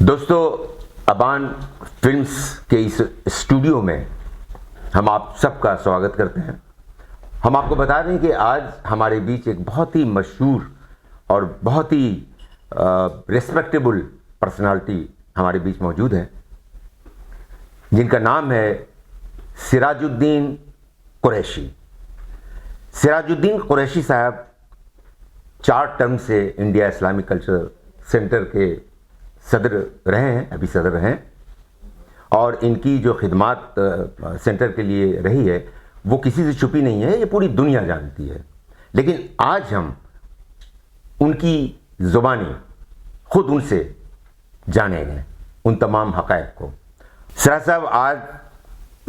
دوستو، ابان فلمز کے اس اسٹوڈیو میں ہم آپ سب کا سواگت کرتے ہیں۔ ہم آپ کو بتا دیں کہ آج ہمارے بیچ ایک بہت ہی مشہور اور بہت ہی ریسپیکٹیبل پرسنالٹی ہمارے بیچ موجود ہے، جن کا نام ہے سراج الدین قریشی۔ سراج الدین قریشی صاحب 4 ٹرم سے انڈیا اسلامک کلچر سینٹر کے صدر رہے ہیں، ابھی صدر ہیں، اور ان کی جو خدمات سینٹر کے لیے رہی ہے وہ کسی سے چھپی نہیں ہے، یہ پوری دنیا جانتی ہے۔ لیکن آج ہم ان کی زبانی خود ان سے جانیں گے ان تمام حقائق کو۔ سراج صاحب، آج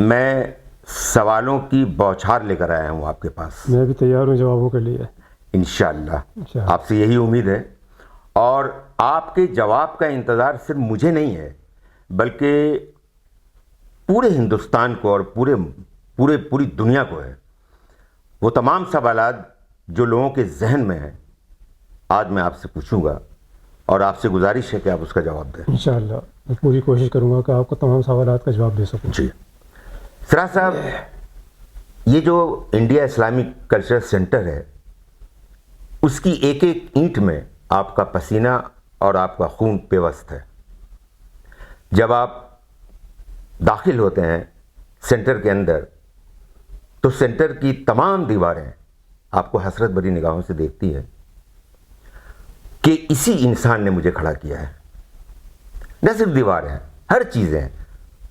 میں سوالوں کی بوچھار لے کر آیا ہوں آپ کے پاس۔ میں بھی تیار ہوں جوابوں کے لیے انشاءاللہ آپ سے یہی امید ہے، اور آپ کے جواب کا انتظار صرف مجھے نہیں ہے بلکہ پورے ہندوستان کو اور پوری دنیا کو ہے۔ وہ تمام سوالات جو لوگوں کے ذہن میں ہیں آج میں آپ سے پوچھوں گا، اور آپ سے گزارش ہے کہ آپ اس کا جواب دیں۔ انشاءاللہ میں پوری کوشش کروں گا کہ آپ کو تمام سوالات کا جواب دے سکوں۔ جی سراج صاحب، یہ جو انڈیا اسلامک کلچر سینٹر ہے، اس کی ایک ایک اینٹ میں آپ کا پسینہ اور آپ کا خون پیوست ہے۔ جب آپ داخل ہوتے ہیں سینٹر کے اندر تو سینٹر کی تمام دیواریں آپ کو حسرت بھری نگاہوں سے دیکھتی ہے کہ اسی انسان نے مجھے کھڑا کیا ہے۔ نہ صرف دیواریں، ہر چیزیں،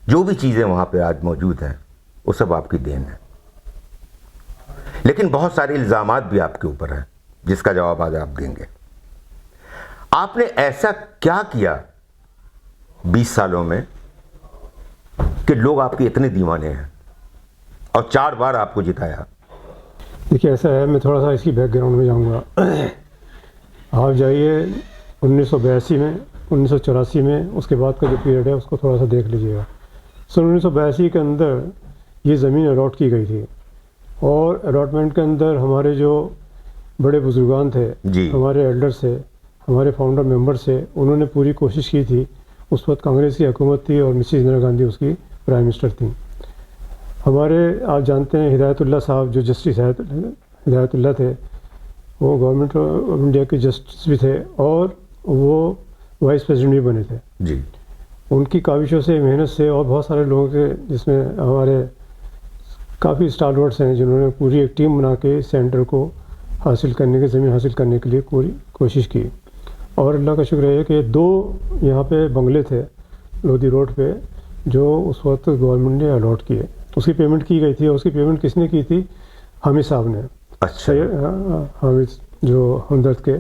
جو بھی چیزیں وہاں پہ آج موجود ہیں وہ سب آپ کی دین ہے۔ لیکن بہت سارے الزامات بھی آپ کے اوپر ہیں جس کا جواب آج آپ دیں گے۔ آپ نے ایسا کیا کیا 20 سالوں میں کہ لوگ آپ کے اتنے دیوانے ہیں اور 4 بار آپ کو جتایا؟ دیکھیے ایسا ہے، میں تھوڑا سا اس کی بیک گراؤنڈ میں جاؤں گا۔ آپ جائیے 1982 میں، 1984 میں، اس کے بعد کا جو پیریڈ ہے اس کو تھوڑا سا دیکھ لیجیے گا۔ سن 1982 کے اندر یہ زمین الاٹ کی گئی تھی، اور الاٹمنٹ کے اندر ہمارے جو بڑے بزرگان تھے، ہمارے ایلڈر سے، ہمارے فاؤنڈر ممبر سے، انہوں نے پوری کوشش کی تھی۔ اس وقت کانگریس کی حکومت تھی اور مسز اندرا گاندھی اس کی پرائم منسٹر تھیں۔ ہمارے آپ جانتے ہیں ہدایت اللہ صاحب، جو جسٹس ہدایت اللہ تھے، وہ گورنمنٹ آف انڈیا کے جسٹس بھی تھے اور وہ وائس پریزیڈنٹ بھی بنے تھے۔ جی، ان کی کاوشوں سے، محنت سے، اور بہت سارے لوگوں کے، جس میں ہمارے کافی اسٹالورٹس ہیں جنہوں نے پوری ایک ٹیم بنا کے سینٹر کو حاصل کرنے کے، زمین حاصل کرنے کے لیے پوری کوشش کی۔ اور اللہ کا شکر ہے کہ 2 یہاں پہ بنگلے تھے لودھی روڈ پہ، جو اس وقت گورنمنٹ نے الاٹ کیے۔ اس کی پیمنٹ کی گئی تھی، اور اس کی پیمنٹ کس نے کی تھی؟ حامد صاحب نے۔ اچھا، حامد جو ہمدرد کے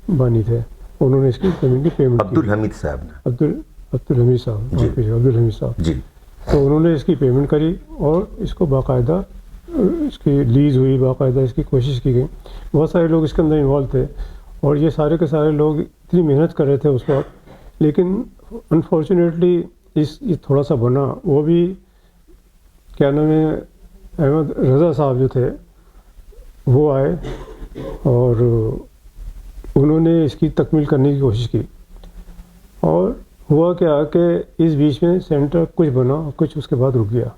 بانی تھے، انہوں نے اس کی پیمنٹ کی عبدالحمید صاحب نے، عبدالحمید صاحب جی، عبدالحمید صاحب جی، تو انہوں نے اس کی پیمنٹ کری، اور اس کو باقاعدہ اس کی لیز ہوئی، باقاعدہ اس کی کوشش کی گئی۔ بہت سارے لوگ اس کے اندر انوالو تھے، اور یہ سارے کے سارے لوگ اتنی محنت کر رہے تھے اس وقت، لیکن انفارچونیٹلی یہ تھوڑا سا بنا۔ وہ بھی کیا نام ہے، احمد رضا صاحب جو تھے وہ آئے، اور انہوں نے اس کی تکمیل کرنے کی کوشش کی، اور ہوا کیا کہ اس بیچ میں سینٹر کچھ بنا اور کچھ اس کے بعد رک گیا۔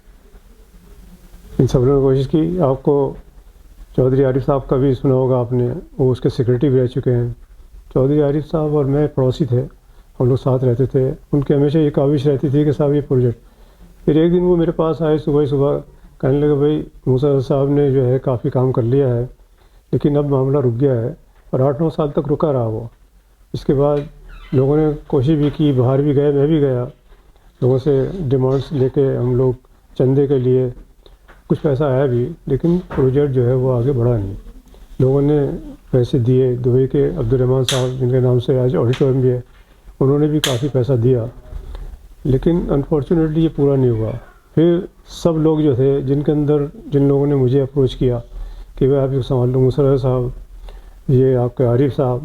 ان سب نے کوشش کی۔ آپ کو چودھری عارف صاحب کا بھی سنا ہوگا آپ نے، وہ اس کے سیکریٹری بھی رہ چکے ہیں۔ چودھری عارف صاحب اور میں پڑوسی تھے، ہم لوگ ساتھ رہتے تھے۔ ان کی ہمیشہ یہ کاوش رہتی تھی کہ صاحب یہ پروجیکٹ۔ پھر ایک دن وہ میرے پاس آئے صبح کہنے لگے، بھائی موسیٰ صاحب نے جو ہے کافی کام کر لیا ہے، لیکن اب معاملہ رک گیا ہے، اور 8-9 سال تک رکا رہا وہ۔ اس کے بعد لوگوں نے کوشش بھی کی، باہر بھی گئے، میں بھی گیا، لوگوں سے ڈیمانڈس لے کے ہم لوگ چندے کے لیے، کچھ پیسہ آیا بھی، لیکن پروجیکٹ جو ہے وہ آگے بڑھا نہیں۔ لوگوں نے پیسے دیے، دبئی کے عبدالرحمٰن صاحب جن کے نام سے آج آڈیٹوریم بھی ہے، انہوں نے بھی کافی پیسہ دیا، لیکن انفارچونیٹلی یہ پورا نہیں ہوا۔ پھر سب لوگ جو تھے، جن لوگوں نے مجھے اپروچ کیا کہ بھائی آپ یہ سنبھال لو، مسرر صاحب، یہ آپ کے عارف صاحب،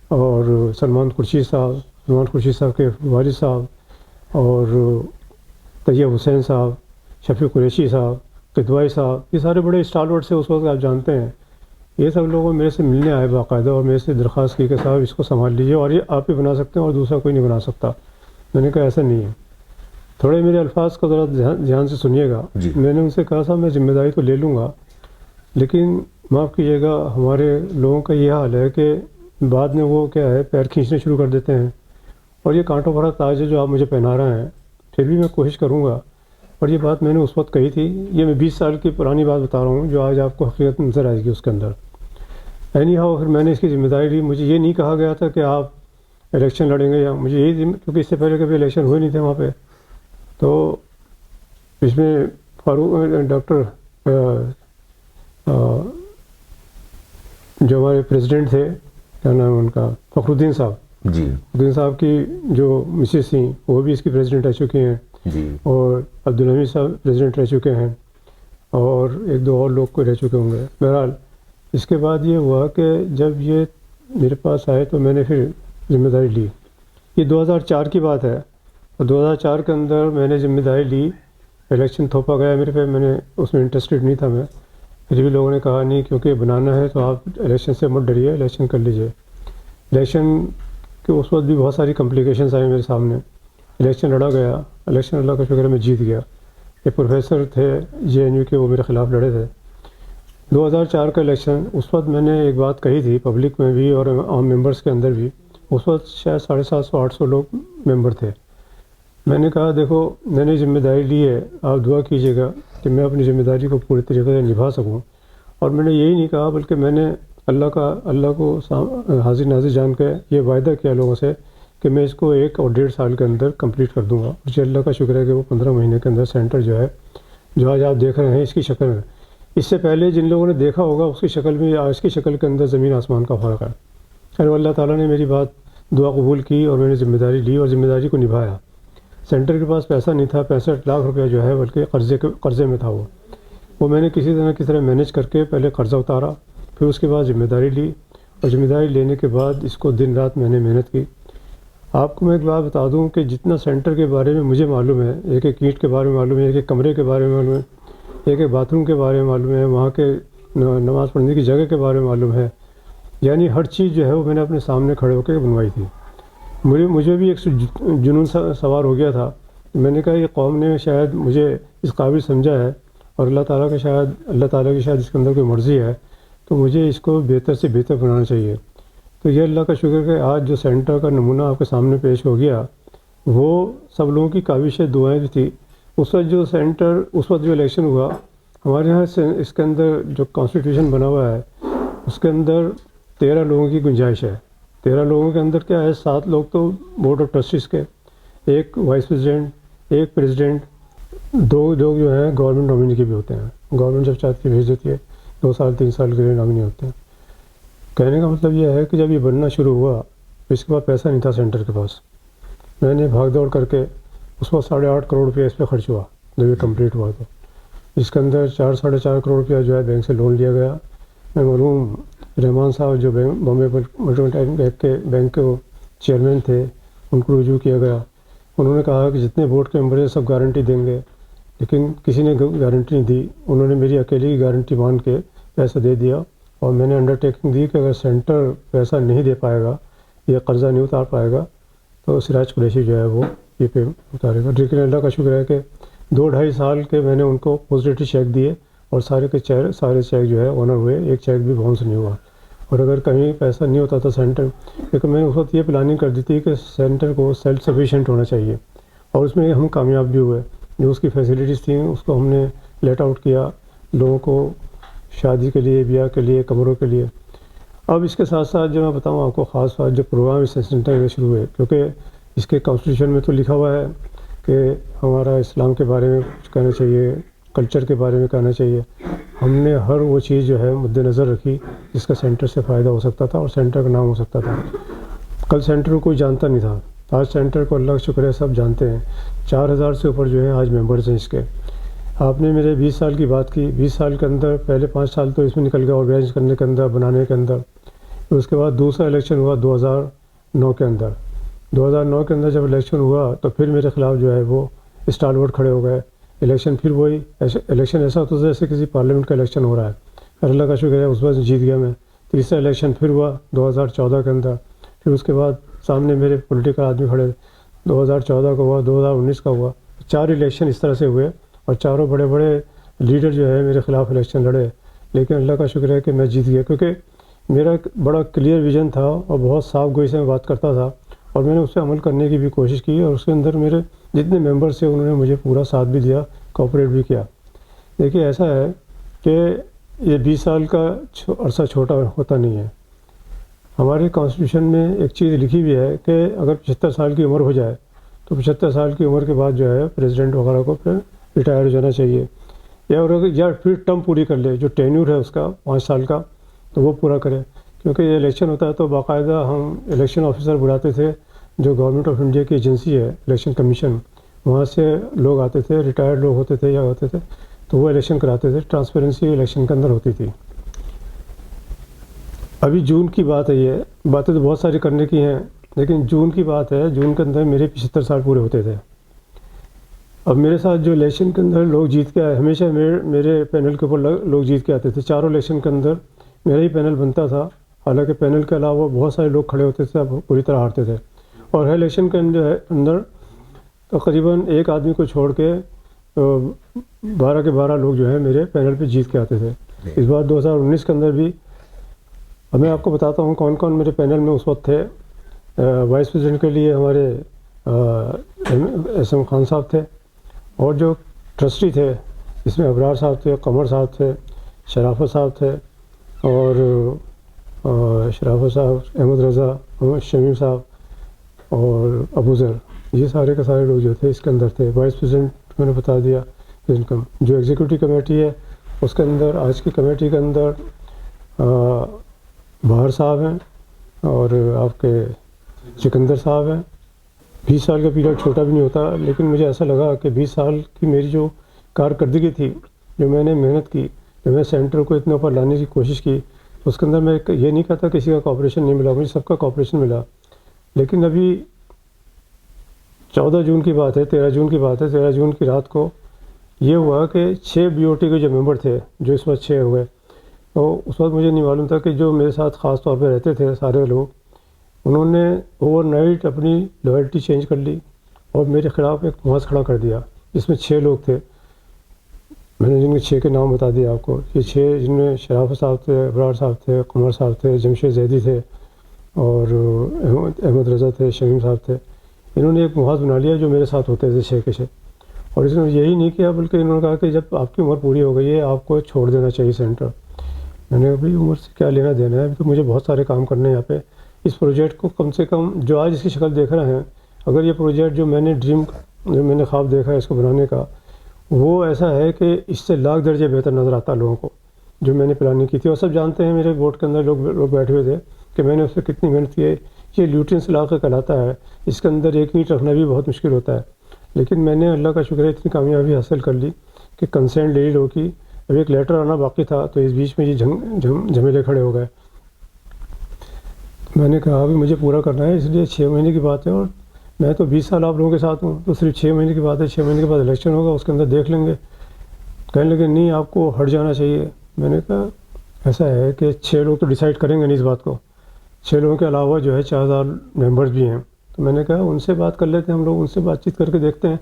اور سلمان خورشید صاحب کے والد صاحب، اور طیب حسین صاحب، شفیق قریشی صاحب، قدوائی صاحب، یہ سارے بڑے اسٹالورٹس ہیں اس وقت، آپ جانتے ہیں۔ یہ سب لوگوں میرے سے ملنے آئے باقاعدہ، اور میرے سے درخواست کی کہ صاحب اس کو سنبھال لیجیے، اور یہ آپ ہی بنا سکتے ہیں اور دوسرا کوئی نہیں بنا سکتا۔ میں نے کہا ایسا نہیں ہے. تھوڑے میرے الفاظ کو ذرا دھیان سے سنیے گا. جی. میں نے ان سے کہا تھا میں ذمہ داری تو لے لوں گا، لیکن معاف کیجیے گا ہمارے لوگوں کا یہ حال ہے کہ بعد میں وہ کیا ہے پیر کھینچنے شروع کر دیتے ہیں، اور یہ کانٹوں بھرا تاج ہے جو آپ مجھے پہنا رہے ہیں، پھر بھی میں کوشش کروں گا. اور یہ بات میں نے اس وقت کہی تھی، یہ میں 20 سال کی پرانی بات بتا رہا ہوں جو آج آپ کو حقیقت نظر آئے گی اس کے اندر. اینی ہاؤ پھر میں نے اس کی ذمہ داری لی. مجھے یہ نہیں کہا گیا تھا کہ آپ الیکشن لڑیں گے، یا مجھے یہی کیونکہ اس سے پہلے کبھی الیکشن ہوئے نہیں تھے وہاں پہ. تو اس میں ڈاکٹر جو ہمارے پریزیڈنٹ تھے، کیا نام ہے ان کا، فخر الدین صاحب. جی. فخر الدین صاحب کی جو مسز تھیں وہ بھی اس کی پریزیڈنٹ رہ چکی ہیں. جی. اور عبدالحمید صاحب پریزیڈنٹ رہ چکے ہیں، اور ایک دو اور لوگ کو رہ چکے ہوں گے. بہرحال اس کے بعد یہ ہوا کہ جب یہ میرے پاس آئے تو میں نے پھر ذمہ داری لی. یہ 2004 کی بات ہے، اور 2004 کے اندر میں نے ذمہ داری لی. الیکشن تھوپا گیا میرے پہ، میں نے اس میں انٹرسٹڈ نہیں تھا. میں پھر بھی لوگوں نے کہا نہیں کیونکہ بنانا ہے تو آپ الیکشن سے مت ڈریے، الیکشن کر لیجئے. الیکشن کے اس وقت بھی بہت ساری کمپلیکیشنز آئے میرے سامنے. الیکشن لڑا گیا، الیکشن اللہ کا شکر ہے میں جیت گیا. ایک پروفیسر تھے JNU کے، وہ میرے خلاف لڑے تھے. 2004 کا الیکشن، اس وقت میں نے ایک بات کہی تھی پبلک میں بھی اور عام ممبرس کے اندر بھی. اس وقت شاید 750-800 لوگ ممبر تھے. میں نے کہا دیکھو میں نے ذمہ داری لی ہے، آپ دعا کیجیے گا کہ میں اپنی ذمہ داری کو پورے طریقے سے نبھا سکوں. اور میں نے یہی نہیں کہا بلکہ میں نے اللہ کو حاضر ناظر جان کے یہ وعدہ کیا لوگوں سے کہ میں اس کو 1 اور 1.5 سال کے اندر کمپلیٹ کر دوں گا. مجھے اللہ کا شکر ہے کہ وہ 15 مہینے کے اندر سینٹر جو ہے، جو آج آپ دیکھ رہے ہیں اس کی شکل میں، اس سے پہلے جن لوگوں نے دیکھا ہوگا اس کی شکل میں آج کی شکل کے اندر زمین آسمان کا فرق ہے. خیر اللہ تعالیٰ نے میری بات دعا قبول کی اور میں نے ذمہ داری لی اور ذمہ داری کو نبھایا. سینٹر کے پاس پیسہ نہیں تھا، 65 لاکھ روپیہ جو ہے بلکہ قرضے میں تھا. وہ میں نے کسی طرح مینیج کر کے پہلے قرضہ اتارا، پھر اس کے بعد ذمہ داری لی، اور ذمہ داری لینے کے بعد اس کو دن رات میں نے محنت کی. آپ کو میں ایک بات بتا دوں کہ جتنا سینٹر کے بارے میں مجھے معلوم ہے، ایک ایک اینٹ کے بارے میں معلوم ہے، ایک ایک کمرے کے بارے میں معلوم ہے، ایک ایک باتھ روم کے بارے میں معلوم ہے، وہاں کے نماز پڑھنے کی جگہ کے بارے میں معلوم ہے. یعنی ہر چیز جو ہے وہ میں نے اپنے سامنے کھڑے ہو کے بنوائی تھی. مجھے بھی ایک جنون سوار ہو گیا تھا. میں نے کہا یہ قوم نے شاید مجھے اس قابل سمجھا ہے، اور اللہ تعالیٰ کی شاید اس کے اندر کوئی مرضی ہے، تو مجھے اس کو بہتر سے بہتر بنانا چاہیے. تو یہ اللہ کا شکر کہ آج جو سینٹر کا نمونہ آپ کے سامنے پیش ہو گیا، وہ سب لوگوں کی کاوش دعائیں بھی تھی. اس وقت جو الیکشن ہوا ہمارے یہاں سے، اس کے اندر جو کانسٹیٹیوشن بنا ہوا ہے اس کے اندر 13 لوگوں کی گنجائش ہے. 13 لوگوں کے اندر کیا ہے، 7 لوگ تو بورڈ آف ٹرسٹیز کے، ایک وائس پریزیڈنٹ، ایک پریزیڈنٹ، 2 لوگ جو ہیں گورنمنٹ نامنی کے بھی ہوتے ہیں. گورنمنٹ جب چاہتی ہے بھیج دیتی ہے، 2 سال 3 سال کے لیے نامنی ہوتے ہیں. کہنے کا مطلب یہ ہے کہ جب یہ بننا شروع ہوا اس کے بعد پیسہ نہیں تھا سینٹر کے پاس. میں نے بھاگ دوڑ کر کے اس وقت 8.5 کروڑ روپیہ اس پہ خرچ ہوا جب یہ کمپلیٹ ہوا. تو اس کے اندر 4-4.5 کروڑ روپیہ جو ہے بینک سے لون لیا گیا. میں مرحوم رحمان صاحب جو بامبے بینک کے چیئرمین تھے ان کو رجوع کیا گیا. انہوں نے کہا کہ جتنے بورڈ کے ممبر ہیں سب گارنٹی دیں گے، لیکن کسی نے گارنٹی نہیں دی. انہوں نے میری اکیلی کی گارنٹی مان کے پیسہ دے دیا، اور میں نے انڈرٹیکنگ دی کہ اگر سینٹر پیسہ نہیں دے پائے گا یا قرضہ نہیں اتار پائے گا تو سراج قریشی جو ہے وہ یہ پہ اتارے گا. لیکن اللہ کا شکر ہے کہ 2-2.5 سال کے میں نے ان کو پوزیٹو چیک دیے، اور سارے چیک جو ہے آنر ہوئے. ایک چیک بھی باؤنس نہیں ہوا. اور اگر کہیں پیسہ نہیں ہوتا تھا سینٹر، لیکن میں نے اس وقت یہ پلاننگ کر دی تھی کہ سینٹر کو سیلف سفیشینٹ ہونا چاہیے، اور اس میں ہم کامیاب بھی ہوئے. جو اس کی فیسلٹیز تھیں اس کو ہم نے لیٹ آؤٹ کیا لوگوں کو، شادی کے لیے، بیاہ کے لیے، کمروں کے لیے. اب اس کے ساتھ ساتھ جو میں بتاؤں آپ کو خاص بات، جو پروگرام اس سینٹر میں شروع ہوئے، کیونکہ اس کے کانسٹیٹیوشن میں تو لکھا ہوا ہے کہ ہمارا اسلام کے بارے میں کچھ کہنا چاہیے، کلچر کے بارے میں کہنا چاہیے. ہم نے ہر وہ چیز جو ہے مد نظر رکھی جس کا سینٹر سے فائدہ ہو سکتا تھا اور سینٹر کا نام ہو سکتا تھا. کل سینٹر کو کوئی جانتا نہیں تھا، آج سینٹر کو اللہ کا شکر ہے سب جانتے ہیں. 4000 سے اوپر جو ہے آج ممبرز ہیں اس کے. آپ نے میرے 20 سال کی بات کی، 20 سال کے اندر پہلے 5 سال تو اس میں نکل گیا آرگنائز کرنے کے اندر، بنانے کے اندر. اس کے بعد دوسرا الیکشن ہوا 2009 کے اندر. 2009 کے اندر جب الیکشن ہوا تو پھر میرے خلاف جو ہے وہ اسٹال ورڈ کھڑے ہو گئے. الیکشن پھر وہی الیکشن ایسا ہوتا تھا جیسے کسی پارلیمنٹ کا الیکشن ہو رہا ہے. اللہ کا شکر ہے اس وقت جیت گیا میں. تیسرا الیکشن پھر ہوا 2014 کے اندر. پھر اس کے بعد سامنے میرے پولیٹیکل آدمی کھڑے. 2014 کا ہوا, 2019 کا ہوا. 4 الیکشن اس طرح سے ہوئے اور چاروں بڑے بڑے لیڈر جو ہے میرے خلاف الیکشن لڑے, لیکن اللہ کا شکر ہے کہ میں جیت گیا, کیونکہ میرا ایک بڑا کلیئر ویژن تھا اور بہت صاف گوئی سے میں بات کرتا تھا, اور میں نے اس پہ عمل کرنے کی بھی کوشش کی, اور اس کے اندر میرے جتنے ممبرس تھے انہوں نے مجھے پورا ساتھ بھی دیا, کوآپریٹ بھی کیا. دیکھیے ایسا ہے کہ یہ 20 سال کا عرصہ چھوٹا ہوتا نہیں ہے. ہمارے کانسٹیٹیوشن میں ایک چیز لکھی ہوئی ہے کہ اگر 75 سال کی عمر ہو جائے تو 75 سال کی عمر کے بعد جو ہے پریزیڈنٹ وغیرہ کو پھر ریٹائر ہو جانا چاہیے, یا پھر ٹرم پوری کر لے, جو ٹینیور ہے اس کا 5 سال کا تو وہ پورا کرے. کیونکہ یہ الیکشن ہوتا ہے تو باقاعدہ ہم الیکشن آفیسر بلاتے تھے, جو گورنمنٹ آف انڈیا کی ایجنسی ہے الیکشن کمیشن, وہاں سے لوگ آتے تھے, ریٹائرڈ لوگ ہوتے تھے یا ہوتے تھے, تو وہ الیکشن کراتے تھے. ٹرانسپیرنسی الیکشن کے اندر ہوتی تھی. ابھی جون کی بات ہے, یہ باتیں تو بہت ساری کرنے کی ہیں, لیکن جون کی بات ہے, جون کے اندر میرے 75 سال پورے ہوتے تھے. اب میرے ساتھ جو الیکشن کے اندر لوگ جیت کے آئے, ہمیشہ میرے پینل کے اوپر لوگ جیت کے آتے تھے. چاروں الیکشن کے اندر میرا ہی پینل بنتا تھا, حالانکہ پینل کے علاوہ بہت سارے لوگ کھڑے ہوتے تھے, اب پوری طرح ہارتے تھے. اور ہر الیکشن کے اندر تقریباً ایک آدمی کو چھوڑ کے 12 کے 12 لوگ جو ہیں میرے پینل پہ جیت کے آتے تھے. اس بار 2019 کے اندر بھی میں آپ کو بتاتا ہوں کون کون میرے پینل میں اس وقت تھے. وائس پریزیڈنٹ کے لیے ہمارے احسن خان صاحب تھے, اور جو ٹرسٹی تھے اس میں ابرار صاحب تھے, قمر صاحب تھے, شرافت صاحب تھے, اور شرافت صاحب, احمد رضا, شمیم صاحب اور ابو ذر, یہ سارے کے سارے لوگ جو تھے اس کے اندر تھے. وائس پریزیڈنٹ میں نے بتا دیا. جو ایگزیکٹو کمیٹی ہے اس کے اندر, آج کی کمیٹی کے اندر بہار صاحب ہیں اور آپ کے سکندر صاحب ہیں. 20 سال کا پیریڈ چھوٹا بھی نہیں ہوتا, لیکن مجھے ایسا لگا کہ 20 سال کی میری جو کارکردگی تھی, جو میں نے محنت کی, جو میں سینٹر کو اتنے اوپر لانے کی کوشش کی, اس کے اندر میں یہ نہیں کہتا کسی کا کوآپریشن نہیں ملا, مجھے سب کا کوآپریشن ملا. لیکن ابھی 14 جون کی بات ہے, 13 جون کی بات ہے, 13 جون کی رات کو یہ ہوا کہ 6 BOT کے جو ممبر تھے, جو اس وقت 6 ہوئے, تو اس وقت مجھے نہیں معلوم تھا کہ جو میرے ساتھ خاص طور پہ رہتے تھے سارے لوگ, انہوں نے اوور نائٹ اپنی لائلٹی چینج کر لی اور میرے خلاف ایک محاذ کھڑا کر دیا. اس میں 6 لوگ تھے, میں نے جن کے 6 کے نام بتا دیا آپ کو. یہ 6 جن میں شرافت صاحب تھے, ابرار صاحب تھے, قمر صاحب تھے, جمشید زیدی تھے, اور احمد رضا تھے, شمیم صاحب تھے. انہوں نے ایک محاذ بنا لیا جو میرے ساتھ ہوتے تھے 6 کے 6. اور اس نے یہی نہیں کیا, بلکہ انہوں نے کہا کہ جب آپ کی عمر پوری ہو گئی ہے آپ کو چھوڑ دینا چاہیے سینٹر. میں نے ابھی عمر سے کیا لینا دینا ہے, ابھی تو مجھے بہت سارے کام کرنے ہیں یہاں پہ. اس پروجیکٹ کو کم سے کم جو آج اس کی شکل دیکھ رہے ہیں, اگر یہ پروجیکٹ جو میں نے خواب دیکھا ہے اس کو بنانے کا, وہ ایسا ہے کہ اس سے لاکھ درجے بہتر نظر آتا ہے لوگوں کو, جو میں نے پلاننگ کی تھی. اور سب جانتے ہیں میرے بورڈ کے اندر لوگ بیٹھے ہوئے تھے کہ میں نے اس سے کتنی محنت کی ہے. یہ لیوٹینس علاقہ کہلاتا ہے, اس کے اندر 1 اینٹ رکھنا بھی بہت مشکل ہوتا ہے, لیکن میں نے اللہ کا شکر ہے اتنی کامیابی حاصل کر لی کہ کنسینٹ لے لی لوگوں کی. اب ایک لیٹر آنا باقی تھا, تو اس بیچ میں یہ جھمیلے کھڑے ہو گئے. میں نے کہا ابھی مجھے پورا کرنا ہے, اس لیے 6 مہینے کی بات ہے, اور میں تو 20 سال آپ لوگوں کے ساتھ ہوں, تو صرف 6 مہینے کی بات ہے. 6 مہینے کے بعد الیکشن ہوگا, اس کے اندر دیکھ لیں گے. کہنے لگے نہیں آپ کو ہٹ جانا چاہیے. میں نے کہا ایسا ہے کہ 6 لوگ تو ڈیسائیڈ کریں گے نہیں اس بات کو, 6 لوگوں کے علاوہ جو ہے 4000 ممبرز بھی ہیں. تو میں نے کہا ان سے بات کر لیتے ہیں, ہم لوگ ان سے بات چیت کر کے دیکھتے ہیں,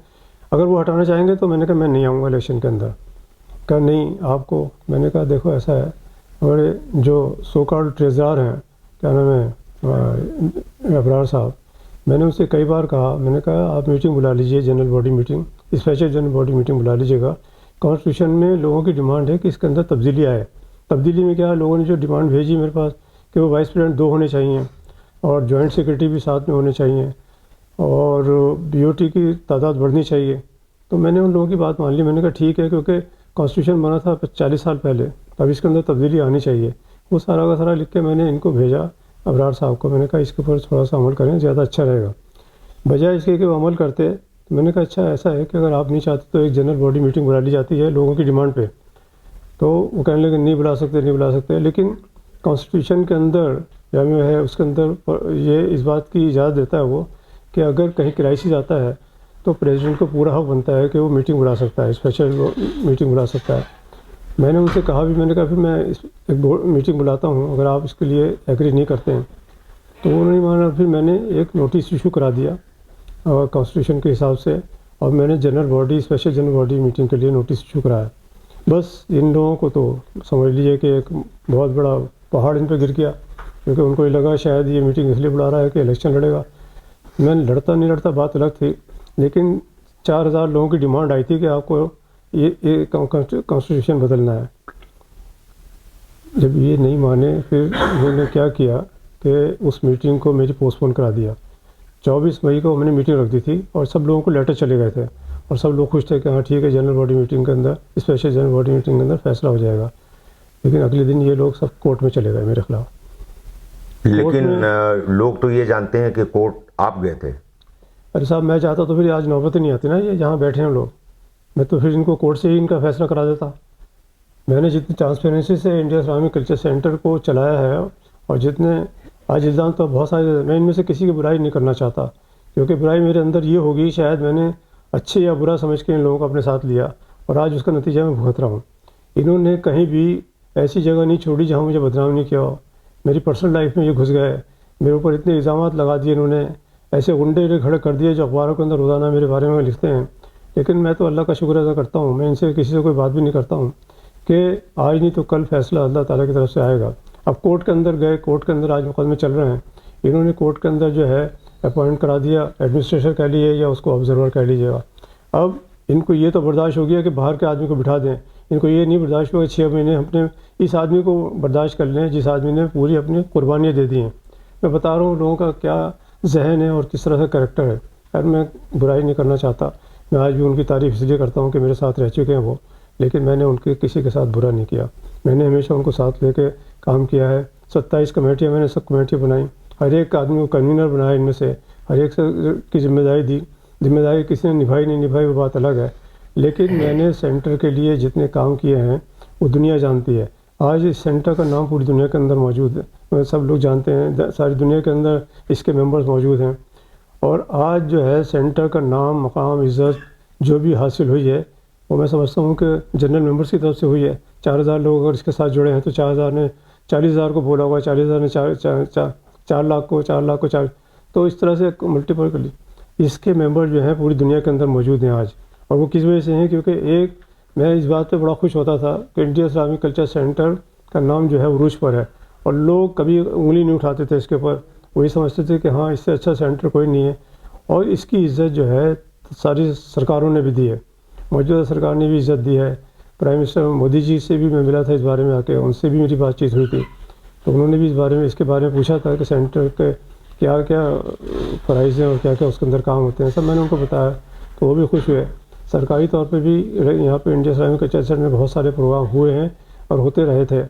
اگر وہ ہٹانا چاہیں گے تو میں نے کہا میں نہیں آؤں گا الیکشن کے اندر. کہا نہیں آپ کو. میں نے کہا دیکھو ایسا ہے, ہمارے جو سو کالڈ ٹریزرار ہیں, کیا نام ہے, ابرار صاحب, میں نے ان سے کئی بار کہا, میں نے کہا آپ میٹنگ بلا لیجئے, general body meeting, special general body meeting بلا لیجیے گا. کانسٹیٹیوشن میں لوگوں کی ڈیمانڈ ہے کہ اس کے اندر تبدیلی آئے. تبدیلی میں کیا, لوگوں نے جو ڈیمانڈ بھیجی میرے پاس کہ وہ وائس پریزیڈنٹ 2 ہونے چاہیے, اور جوائنٹ سیکرٹری بھی ساتھ میں ہونے چاہیے, اور BOT کی تعداد بڑھنی چاہیے. تو میں نے ان لوگوں کی بات مان لی. میں نے کہا ٹھیک ہے, کیونکہ کانسٹیٹیوشن بنا تھا 40 سال پہلے, اب اس کے اندر تبدیلی آنی چاہیے. وہ سارا کا سارا لکھ کے میں نے ان کو بھیجا ابرار صاحب کو. میں نے کہا اس کے اوپر تھوڑا سا عمل کریں, زیادہ اچھا رہے گا. بجائے اس کے کہ وہ عمل کرتے, تو میں نے کہا اچھا ایسا ہے کہ اگر آپ نہیں چاہتے تو ایک جنرل باڈی میٹنگ بلا لی جاتی ہے لوگوں کی ڈیمانڈ پہ. تو وہ کہنے لگے نہیں بلا سکتے. لیکن کانسٹیٹیوشن کے اندر جو ہے اس کے اندر یہ اس بات کی اجازت دیتا ہے وہ کہ اگر کہیں کرائسس آتا ہے تو پریزیڈنٹ کو پورا حق بنتا ہے کہ وہ میٹنگ بلا سکتا ہے, اسپیشل میٹنگ بلا سکتا ہے. میں نے ان سے کہا بھی, میں نے کہا پھر میں ایک میٹنگ بلاتا ہوں, اگر آپ اس کے لیے ایگری نہیں کرتے ہیں. تو انہوں نے مانا. پھر میں نے ایک نوٹس ایشو کرا دیا کانسٹیٹیوشن کے حساب سے، اور میں نے general body special general body meeting کے لیے نوٹس ایشو کرایا. بس ان لوگوں کو تو سمجھ لیجیے کہ ایک بہت بڑا پہاڑ ان پہ گر گیا، کیونکہ ان کو یہ لگا شاید یہ میٹنگ اس لیے بلا رہا ہے کہ الیکشن لڑے گا. میں لڑتا نہیں لڑتا بات الگ تھی، لیکن 4000 لوگوں کی ڈیمانڈ آئی تھی کہ آپ کو یہ کانسٹیٹیوشن بدلنا ہے. جب یہ نہیں مانے پھر انہوں نے کیا کیا کہ اس میٹنگ کو میری پوسٹ پون کرا دیا. 24 مئی کو میں نے میٹنگ رکھ دی تھی اور سب لوگوں کو لیٹر چلے گئے تھے، اور سب لوگ خوش تھے کہ ہاں ٹھیک ہے جنرل باڈی میٹنگ کے اندر اسپیشل جنرل باڈی میٹنگ کے اندر فیصلہ ہو جائے گا. لیکن اگلے دن یہ لوگ سب کورٹ میں چلے گئے میرے خلاف. لیکن لوگ تو یہ جانتے ہیں کہ کورٹ آپ گئے تھے. ارے صاحب میں چاہتا تو پھر آج نوبت نہیں آتی نا یہ جہاں بیٹھے ہیں لوگ. میں تو پھر ان کو کورٹ سے ہی ان کا فیصلہ کرا دیتا. میں نے جتنی ٹرانسپیرنسی سے انڈیا اسلامک کلچر سینٹر کو چلایا ہے، اور جتنے آج الزام تو بہت سارے، میں ان میں سے کسی کی برائی نہیں کرنا چاہتا، کیونکہ برائی میرے اندر یہ ہوگی شاید میں نے اچھے یا برا سمجھ کے ان لوگوں کو اپنے ساتھ لیا، اور آج اس کا نتیجہ میں بھگت رہا ہوں. انہوں نے کہیں بھی ایسی جگہ نہیں چھوڑی جہاں مجھے بدنام نہیں کیا ہو. میری پرسنل لائف میں یہ گھس گئے، میرے اوپر اتنے الزامات لگا دیے انہوں نے، ایسے غنڈے کھڑے کر دیے جو اخباروں کے اندر روزانہ میرے بارے میں لکھتے ہیں. لیکن میں تو اللہ کا شکر ادا کرتا ہوں، میں ان سے کسی سے کوئی بات بھی نہیں کرتا ہوں کہ آج نہیں تو کل فیصلہ اللہ تعالیٰ کی طرف سے آئے گا. اب کورٹ کے اندر گئے، کورٹ کے اندر آج مقدمے چل رہے ہیں. انہوں نے کورٹ کے اندر جو ہے اپوائنٹ کرا دیا، ایڈمنسٹریٹر کہہ لیجیے یا اس کو آبزرور کہہ لیجیے گا. اب ان کو یہ تو برداشت ہو گیا کہ باہر کے آدمی کو بٹھا دیں، ان کو یہ نہیں برداشت ہوا کہ 6 مہینے اپنے اس آدمی کو برداشت کر لیں جس آدمی نے پوری اپنی قربانیاں دے دی ہیں. میں بتا رہا ہوں لوگوں کا کیا ذہن ہے اور کس طرح سے کریکٹر ہے. خیر میں برائی نہیں کرنا چاہتا، میں آج بھی ان کی تعریف اس لیے کرتا ہوں کہ میرے ساتھ رہ چکے ہیں وہ، لیکن میں نے ان کے کسی کے ساتھ برا نہیں کیا. میں نے ہمیشہ ان کو ساتھ لے کے کام کیا ہے. 27 کمیٹیاں میں نے سب کمیٹیاں بنائیں، ہر ایک آدمی کو کنوینر بنایا، ان میں سے ہر ایک کی ذمہ داری دی. ذمہ داری کسی نے نبھائی نہیں نبھائی وہ بات الگ ہے، لیکن میں نے سینٹر کے لیے جتنے کام کیے ہیں وہ دنیا جانتی ہے. آج اس سینٹر کا نام پوری دنیا کے اندر موجود ہے، سب لوگ جانتے ہیں، ساری دنیا کے اندر اس کے ممبرز موجود ہیں. اور آج جو ہے سینٹر کا نام، مقام، عزت جو بھی حاصل ہوئی ہے وہ میں سمجھتا ہوں کہ جنرل ممبرز کی طرف سے ہوئی ہے. 4000 لوگ اگر اس کے ساتھ جڑے ہیں تو 4000 نے 40,000 کو بولا ہوا، 40,000 نے 4 لاکھ کو 4 لاکھ کو 4، تو اس طرح سے ملٹیپل کر لی. اس کے ممبر جو ہیں پوری دنیا کے اندر موجود ہیں آج. اور وہ کس وجہ سے ہیں؟ کیونکہ ایک میں اس بات پہ بڑا خوش ہوتا تھا کہ انڈیا اسلامک کلچر سینٹر کا نام جو ہے عروج پر ہے، اور لوگ کبھی انگلی نہیں اٹھاتے تھے اس کے اوپر. وہی سمجھتے تھے کہ ہاں اس سے اچھا سینٹر کوئی نہیں ہے. اور اس کی عزت جو ہے ساری سرکاروں نے بھی دی ہے، موجودہ سرکار نے بھی عزت دی ہے. پرائم منسٹر مودی جی سے بھی میں ملا تھا اس بارے میں آ کے، ان سے بھی میری بات چیت ہوئی تھی، تو انہوں نے بھی اس بارے میں اس کے بارے میں پوچھا تھا کہ سینٹر کے کیا کیا فرائض ہیں اور کیا کیا اس کے اندر کام ہوتے ہیں. سب میں نے ان کو بتایا تو وہ بھی خوش ہوئے. سرکاری طور پہ بھی یہاں پہ انڈیا اسلامک کلچر سینٹر میں بہت سارے پروگرام ہوئے ہیں اور ہوتے رہے تھے.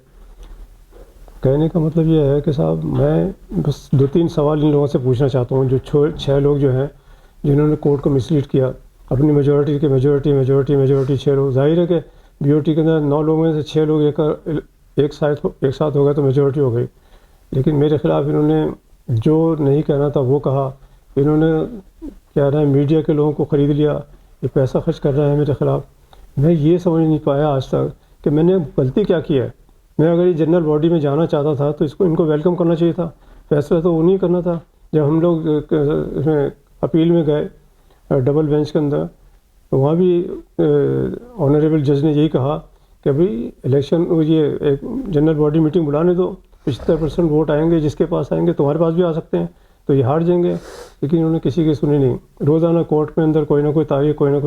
کہنے کا مطلب یہ ہے کہ صاحب میں بس 2-3 سوال ان لوگوں سے پوچھنا چاہتا ہوں، جو 6 لوگ جو ہیں جنہوں نے کورٹ کو مسلیڈ کیا اپنی میجورٹی کے میجورٹی 6 لوگ. ظاہر ہے کہ بی او ٹی کے اندر 9 لوگوں میں سے 6 لوگ ایک ساتھ ہو گئے تو میجورٹی ہو گئی. لیکن میرے خلاف انہوں نے جو نہیں کہنا تھا وہ کہا. انہوں نے کیا رہا ہے میڈیا کے لوگوں کو خرید لیا، یہ پیسہ خرچ کر رہا ہے میرے خلاف. میں یہ سمجھ نہیں پایا آج تک کہ میں نے غلطی کیا کی ہے. میں اگر یہ جنرل باڈی میں جانا چاہتا تھا تو ان کو ویلکم کرنا چاہیے تھا. فیصلہ تو وہ نہیں کرنا تھا. جب ہم لوگ اس میں اپیل میں گئے ڈبل بینچ کے اندر، تو وہاں بھی آنریبل جج نے یہی کہا کہ بھئی الیکشن یہ ایک جنرل باڈی میٹنگ بلانے دو، 75% ووٹ آئیں گے، جس کے پاس آئیں گے تمہارے پاس بھی آ سکتے ہیں، تو یہ ہار جائیں گے. لیکن انہوں نے کسی کی سنی نہیں. روزانہ کورٹ میں اندر کوئی نہ کوئی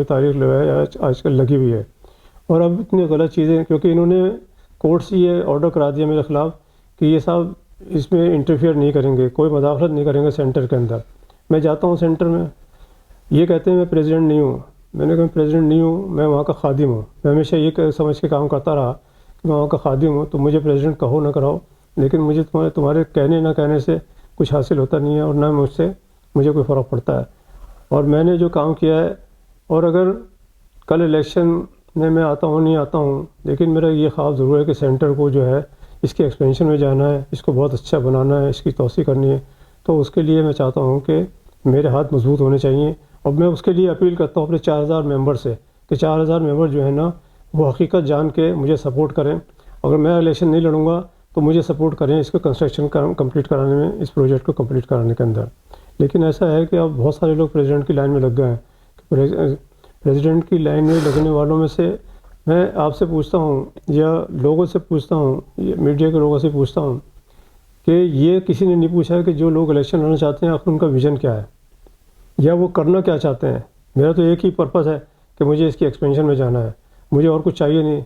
تاریخ لگایا آج کل لگی ہوئی ہے. اور اب اتنی غلط چیزیں، کیونکہ انہوں نے کورٹ سے یہ آرڈر کرا دیا میرے خلاف کہ یہ صاحب اس میں انٹرفیئر نہیں کریں گے، کوئی مداخلت نہیں کریں گے سینٹر کے اندر. میں جاتا ہوں سینٹر میں، یہ کہتے ہیں میں پریزیڈنٹ نہیں ہوں. میں نے کہا پریزیڈنٹ نہیں ہوں، میں وہاں کا خادم ہوں. میں ہمیشہ یہ سمجھ کے کام کرتا رہا کہ میں وہاں کا خادم ہوں، تو مجھے پریزیڈنٹ کہو نہ کراؤ، لیکن مجھے تمہارے کہنے نہ کہنے سے کچھ حاصل ہوتا نہیں ہے، اور نہ مجھے کوئی فرق پڑتا ہے. اور میں نے جو کام کیا ہے، اور اگر کل الیکشن میں آتا ہوں نہیں آتا ہوں، لیکن میرا یہ خواب ضرور ہے کہ سینٹر کو جو ہے اس کے ایکسپینشن میں جانا ہے، اس کو بہت اچھا بنانا ہے، اس کی توسیع کرنی ہے. تو اس کے لیے میں چاہتا ہوں کہ میرے ہاتھ مضبوط ہونے چاہیے. اور میں اس کے لیے اپیل کرتا ہوں اپنے 4000 ممبر سے کہ 4000 ممبر جو ہے نا وہ حقیقت جان کے مجھے سپورٹ کریں. اگر میں الیکشن نہیں لڑوں گا تو مجھے سپورٹ کریں اس کو کنسٹرکشن کمپلیٹ کرانے میں، اس پروجیکٹ کو کمپلیٹ کرانے کے اندر. لیکن ایسا ہے کہ اب بہت سارے لوگ پریزیڈنٹ کی لائن میں لگ گئے ہیں. پریزیڈنٹ کی لائن میں لگنے والوں میں سے میں آپ سے پوچھتا ہوں یا لوگوں سے پوچھتا ہوں, میڈیا کے لوگوں سے پوچھتا ہوں کہ یہ کسی نے نہیں پوچھا کہ جو لوگ الیکشن لڑنا چاہتے ہیں آخر ان کا ویژن کیا ہے یا وہ کرنا کیا چاہتے ہیں. میرا تو ایک ہی پرپس ہے کہ مجھے اس کی ایکسپینشن میں جانا ہے, مجھے اور کچھ چاہیے نہیں.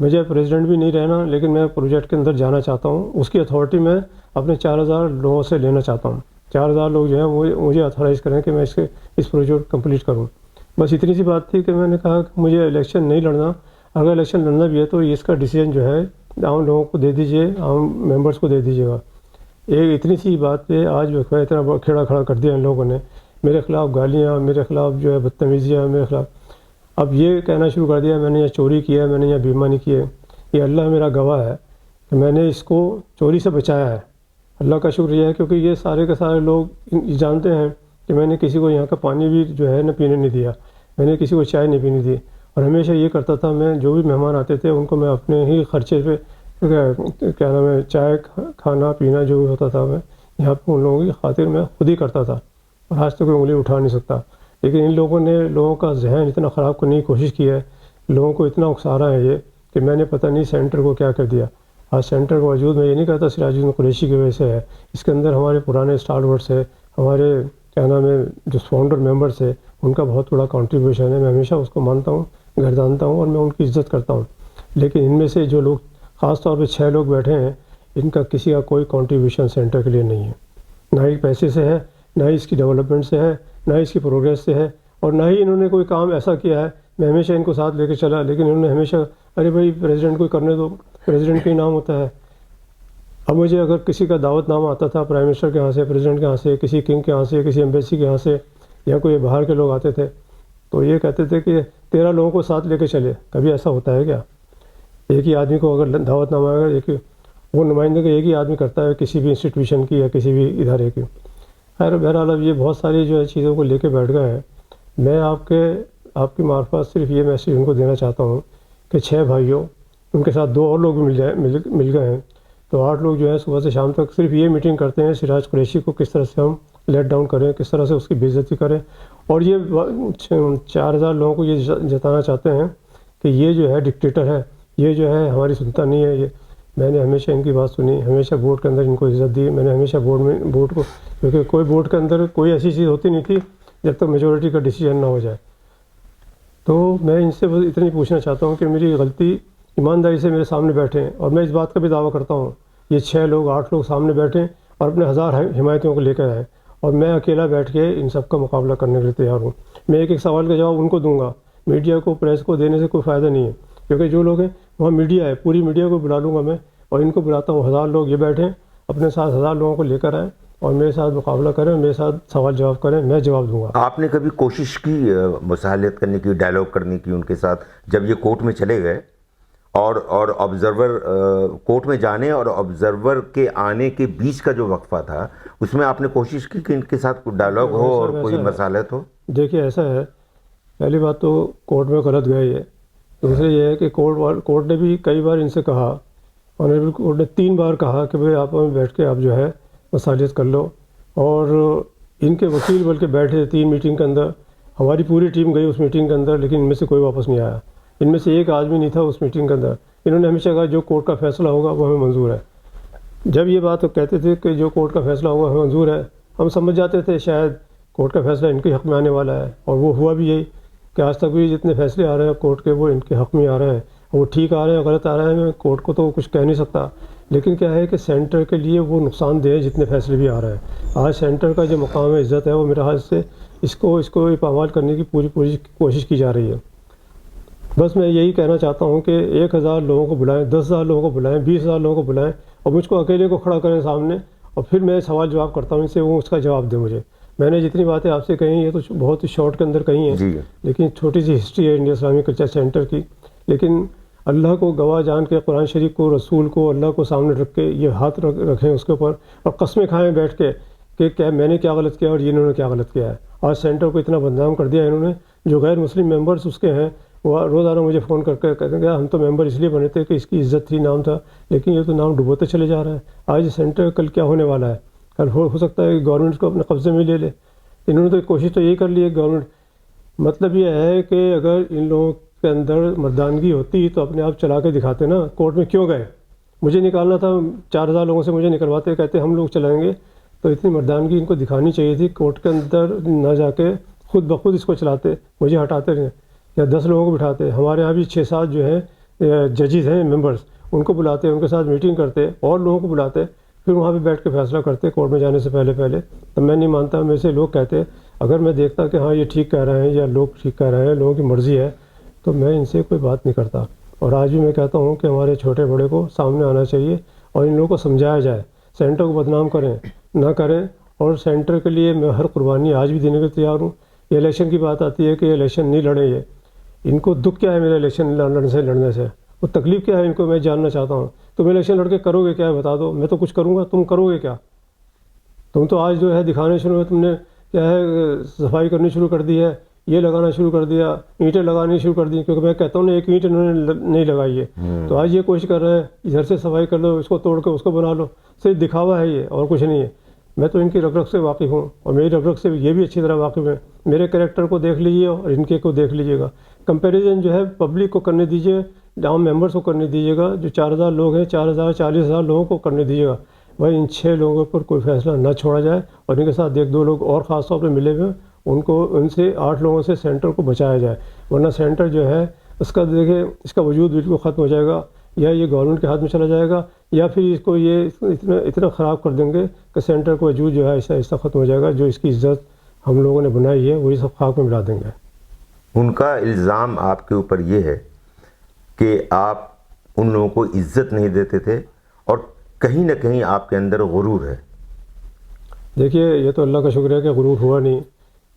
مجھے پریزیڈنٹ بھی نہیں رہنا, لیکن میں پروجیکٹ کے اندر جانا چاہتا ہوں. اس کی اتھارٹی میں اپنے 4000 لوگوں سے لینا چاہتا ہوں. 4000 لوگ جو ہیں مجھے اتھورائز کریں کہ میں اس پروجیکٹ کمپلیٹ کروں. بس اتنی سی بات تھی کہ میں نے کہا کہ مجھے الیکشن نہیں لڑنا. اگر الیکشن لڑنا بھی ہے تو اس کا ڈیسیجن جو ہے عام لوگوں کو دے دیجیے, عام ممبرس کو دے دیجیے گا. ایک اتنی سی بات پہ آج اتنا کھیڑا کھڑا کر دیا ان لوگوں نے, میرے خلاف گالیاں, میرے خلاف جو ہے بدتمیزیاں, میرے خلاف اب یہ کہنا شروع کر دیا میں نے یہ چوری کیا ہے, میں نے یہ بےایمانی کی ہے. یہ اللہ میرا گواہ ہے کہ میں نے اس کو چوری سے بچایا ہے. اللہ کا شکریہ ہے, کیونکہ یہ سارے کے سارے لوگ جانتے ہیں کہ میں نے کسی کو یہاں کا پانی بھی جو ہے نہ پینے نہیں دیا, میں نے کسی کو چائے نہیں پینے دی. اور ہمیشہ یہ کرتا تھا, میں جو بھی مہمان آتے تھے ان کو میں اپنے ہی خرچے پہ کیا نام ہے چائے کھانا پینا جو بھی ہوتا تھا میں یہاں پہ ان لوگوں کی خاطر میں خود ہی کرتا تھا, اور آج تک کوئی انگلی اٹھا نہیں سکتا. لیکن ان لوگوں نے لوگوں کا ذہن اتنا خراب کرنے کی کوشش کی ہے, لوگوں کو اتنا اکسارا ہے یہ کہ میں نے پتہ نہیں سینٹر کو کیا کر دیا. آج سینٹر کا وجود میں یہ نہیں کہتا سراج الدین قریشی کی وجہ سے ہے, اس کے اندر ہمارے پرانے اسٹالورٹس ہے, ہمارے کیا نام ہے جو فاؤنڈر ممبرس ہے ان کا بہت بڑا کنٹریبیوشن ہے. میں ہمیشہ اس کو مانتا ہوں, گردانتا ہوں, اور میں ان کی عزت کرتا ہوں. لیکن ان میں سے جو لوگ خاص طور پہ 6 لوگ بیٹھے ہیں, ان کا کسی کا کوئی کنٹریبیوشن سینٹر کے لیے نہیں ہے, نہ ہی پیسے سے ہے, نہ ہی اس کی ڈیولپمنٹ سے ہے, نہ ہی اس کی پروگریس سے ہے, اور نہ ہی انہوں نے کوئی کام ایسا کیا ہے. میں ہمیشہ ان کو ساتھ لے کے چلا, لیکن انہوں نے ہمیشہ ارے بھائی پریزیڈنٹ کو کرنے دو, پریزیڈنٹ کا ہی نام ہوتا ہے. اب مجھے اگر کسی کا دعوت نامہ آتا تھا پرائم منسٹر کے یہاں سے, پریزیڈنٹ کے یہاں سے, کسی کنگ کے یہاں سے, کسی ایمبیسی کے یہاں سے, یا کوئی باہر کے لوگ آتے تھے, تو یہ کہتے تھے کہ 13 لوگوں کو ساتھ لے کے چلے. کبھی ایسا ہوتا ہے کیا؟ ایک ہی آدمی کو اگر دعوت نامہ آئے گا, ایک وہ نمائندے کا ایک ہی آدمی کرتا ہے کسی بھی انسٹیٹیوشن کی یا کسی بھی ادارے کی. خیر بہرحال اب یہ بہت ساری جو ہے چیزوں کو لے کے بیٹھ گئے ہیں. میں آپ کی معرفت صرف یہ میسیج ان کو دینا چاہتا ہوں کہ 6 بھائیوں, ان کے ساتھ 2 اور لوگ بھی مل گئے ہیں, تو 8 لوگ جو ہیں صبح سے شام تک صرف یہ میٹنگ کرتے ہیں سراج قریشی کو کس طرح سے ہم لیٹ ڈاؤن کریں, کس طرح سے اس کی بے عزتی کریں. اور یہ 4000 لوگوں کو یہ جتانا چاہتے ہیں کہ یہ جو ہے ڈکٹیٹر ہے, یہ جو ہے ہماری سنتا نہیں ہے. یہ میں نے ہمیشہ ان کی بات سنی, ہمیشہ بورڈ کے اندر ان کو عزت دی. میں نے ہمیشہ بورڈ کو, کیونکہ کوئی بورڈ کے اندر کوئی ایسی چیز ہوتی نہیں تھی جب تک میجورٹی کا ڈیسیجن نہ ہو جائے. تو میں ان سے بس اتنی پوچھنا چاہتا ہوں کہ میری غلطی ایمانداری سے میرے سامنے بیٹھیں, اور میں اس بات کا بھی دعویٰ کرتا ہوں یہ 6 لوگ 8 لوگ سامنے بیٹھیں اور اپنے 1000 حمایتیوں کو لے کر آئیں, اور میں اکیلا بیٹھ کے ان سب کا مقابلہ کرنے کے لیے تیار ہوں. میں ایک سوال کا جواب ان کو دوں گا, میڈیا کو پریس کو دینے سے کوئی فائدہ نہیں ہے, کیونکہ جو لوگ ہیں وہاں میڈیا ہے, پوری میڈیا کو بلا لوں گا میں, اور ان کو بلاتا ہوں 1000 لوگ یہ بیٹھیں, اپنے ساتھ 1000 لوگوں کو لے کر آئیں اور میرے ساتھ مقابلہ کریں, میرے ساتھ سوال جواب کریں, میں جواب دوں گا. آپ نے کبھی کوشش کی مصالحت کرنے کی, ڈائلاگ کرنے کی ان کے ساتھ جب یہ کورٹ میں چلے گئے, اور آبزرور کورٹ میں جانے اور آبزرور کے آنے کے بیچ کا جو وقفہ تھا اس میں آپ نے کوشش کی کہ ان کے ساتھ کوئی ڈائلاگ ہو اور کوئی مصالحت ہو؟ دیکھیے ایسا ہے, پہلی بات تو کورٹ میں غلط گئے یہ, دوسرے یہ ہے کہ کورٹ نے بھی کئی بار ان سے کہا, آنریبل کورٹ نے 3 بار کہا کہ بھئی آپ بیٹھ کے آپ جو ہے مصالحت کر لو, اور ان کے وکیل بلکہ بیٹھے 3 میٹنگ کے اندر, ہماری پوری ٹیم گئی اس میٹنگ کے اندر, لیکن ان میں سے کوئی واپس نہیں آیا. ان میں سے ایک آدمی نہیں تھا اس میٹنگ کے اندر. انہوں نے ہمیشہ کہا جو کورٹ کا فیصلہ ہوگا وہ ہمیں منظور ہے. جب یہ بات کہتے تھے کہ جو کورٹ کا فیصلہ ہوگا ہمیں منظور ہے, ہم سمجھ جاتے تھے شاید کورٹ کا فیصلہ ان کے حق میں آنے والا ہے, اور وہ ہوا بھی یہی کہ آج تک بھی جتنے فیصلے آ رہے ہیں کورٹ کے وہ ان کے حق میں آ رہے ہیں. وہ ٹھیک آ رہے ہیں غلط آ رہے ہیں, میں کورٹ کو تو کچھ کہہ نہیں سکتا, لیکن کیا ہے کہ سینٹر کے لیے وہ نقصان دہ جتنے فیصلے بھی آ رہے ہیں. آج سینٹر کا جو مقام عزت ہے وہ میرے حال سے اس کو پامال کرنے کی پوری کوشش کی جا رہی ہے. بس میں یہی کہنا چاہتا ہوں کہ 1000 لوگوں کو بلائیں, 10,000 لوگوں کو بلائیں, 20,000 لوگوں کو بلائیں, اور مجھ کو اکیلے کو کھڑا کریں سامنے, اور پھر میں سوال جواب کرتا ہوں ان سے, وہ اس کا جواب دیں مجھے. میں نے جتنی باتیں آپ سے کہیں یہ تو بہت ہی شارٹ کے اندر کہیں ہیں, لیکن چھوٹی سی ہسٹری ہے انڈیا اسلامی کلچر سینٹر کی. لیکن اللہ کو گواہ جان کے, قرآن شریف کو, رسول کو, اللہ کو سامنے رکھ کے یہ ہاتھ رکھیں اس کے اوپر, اور قسمیں کھائیں بیٹھ کے کہ کیا میں نے کیا غلط کیا اور انہوں نے کیا غلط کیا ہے. آج سینٹر کو اتنا بدنام کر دیا انہوں نے, جو غیر مسلم ممبرس اس کے ہیں وہ روزانہ مجھے فون کر کے کہتے ہیں کہ ہم تو ممبر اس لیے بنے تھے کہ اس کی عزت تھی, نام تھا, لیکن یہ تو نام ڈبوتے چلے جا رہا ہے. آج سینٹر کل کیا ہونے والا ہے, کل ہو سکتا ہے کہ گورنمنٹ کو اپنے قبضے میں لے لے. انہوں نے تو کوشش تو یہی کر لی ہے گورنمنٹ. مطلب یہ ہے کہ اگر ان لوگوں کے اندر مردانگی ہوتی تو اپنے آپ چلا کے دکھاتے نا. کورٹ میں کیوں گئے؟ مجھے نکالنا تھا, 4000 لوگوں سے مجھے نکلواتے, کہتے ہم لوگ چلائیں گے. تو اتنی مردانگی ان کو دکھانی چاہیے تھی. کورٹ کے اندر نہ جا کے خود بخود اس کو چلاتے, مجھے ہٹاتے رہے, یا 10 لوگوں کو بٹھاتے. ہمارے یہاں بھی 6-7 جو ہیں ججز ہیں, ممبرس, ان کو بلاتے, ان کے ساتھ میٹنگ کرتے, اور لوگوں کو بلاتے, پھر وہاں پہ بیٹھ کے فیصلہ کرتے کورٹ میں جانے سے پہلے. تو میں نہیں مانتا, میرے سے لوگ کہتے, اگر میں دیکھتا کہ ہاں یہ ٹھیک کہہ رہے ہیں یا لوگ ٹھیک کہہ رہے ہیں, لوگوں کی مرضی ہے, تو میں ان سے کوئی بات نہیں کرتا. اور آج بھی میں کہتا ہوں کہ ہمارے چھوٹے بڑے کو سامنے آنا چاہیے اور ان لوگوں کو سمجھایا جائے. سینٹر کو بدنام کریں نہ کریں, اور سینٹر کے لیے میں ہر قربانی آج بھی دینے کے تیار ہوں. یہ الیکشن کی بات آتی ہے کہ یہ الیکشن نہیں لڑیں, یہ ان کو دکھ کیا ہے میرا الیکشن لڑنے سے, وہ تکلیف کیا ہے ان کو, میں جاننا چاہتا ہوں. تم الیکشن لڑ کے کرو گے کیا ہے بتا دو, میں تو کچھ کروں گا, تم کرو گے کیا؟ تم تو آج جو ہے دکھانے شروع میں تم نے کیا ہے صفائی کرنی شروع کر دی ہے, یہ لگانا شروع کر دیا, اینٹیں لگانی شروع کر دی, کیونکہ میں کہتا ہوں نا ایک اینٹ انہوں نے نہیں لگائی ہے. تو آج یہ کوشش کر رہے ہیں ادھر سے صفائی کر لو, اس کو توڑ کے اس کو بنا لو. صرف دکھاوا ہے یہ, اور کچھ نہیں ہے. میں تو ان کی رگ رگ سے واقف ہوں, اور میری رگ رگ سے یہ بھی اچھی طرح واقف ہیں. میرے کریکٹر کو دیکھ لیجیے اور ان کے کو دیکھ لیجیے گا. کمپیریزن جو ہے پبلک کو کرنے دیجیے, عام ممبرس کو کرنے دیجیے گا. جو 4000 لوگ ہیں, 4000 لوگوں کو کرنے دیجیے گا. بھائی ان 6 لوگوں پر کوئی فیصلہ نہ چھوڑا جائے, اور ان کے ساتھ 1-2 لوگ اور خاص طور پہ ملے ہوئے, ان سے 8 لوگوں سے سینٹر کو بچایا جائے. ورنہ سینٹر جو ہے اس کا دیکھیں, اس کا وجود بالکل ختم ہو جائے گا, یا یہ گورنمنٹ کے ہاتھ میں چلا جائے گا, یا پھر اس کو یہ اتنا خراب کر دیں گے کہ سینٹر کا وجود جو ہے ایسا ختم ہو جائے گا. جو اس کی عزت ہم لوگوں نے بنائی ہے وہی سب خاک میں ملا دیں گے. ان کا الزام آپ کے اوپر یہ ہے کہ آپ ان لوگوں کو عزت نہیں دیتے تھے, اور کہیں نہ کہیں آپ کے اندر غرور ہے. دیکھیے یہ تو اللہ کا شکر ہے کہ غرور ہوا نہیں.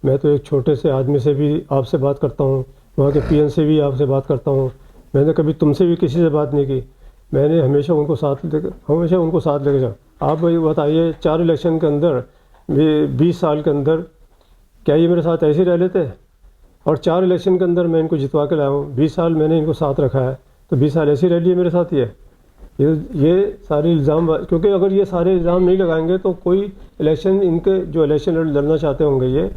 میں تو ایک چھوٹے سے آدمی سے بھی آپ سے بات کرتا ہوں, وہاں کے پی این سے بھی آپ سے بات کرتا ہوں. میں نے کبھی تم سے بھی کسی سے بات نہیں کی. میں نے ہمیشہ ان کو ساتھ لے کے جاؤ. آپ بتائیے 4 الیکشن کے اندر 20 سال کے اندر کیا یہ میرے ساتھ ایسے ہی رہ لیتے؟ اور 4 الیکشن کے اندر میں ان کو جتوا کے لایا ہوں. 20 سال میں نے ان کو ساتھ رکھا ہے, تو 20 سال ایسے ہی رہ لیے میرے ساتھ. یہ سارے الزام, کیونکہ اگر یہ سارے الزام نہیں لگائیں گے تو کوئی الیکشن, ان کے جو الیکشن لڑنا چاہتے ہوں گے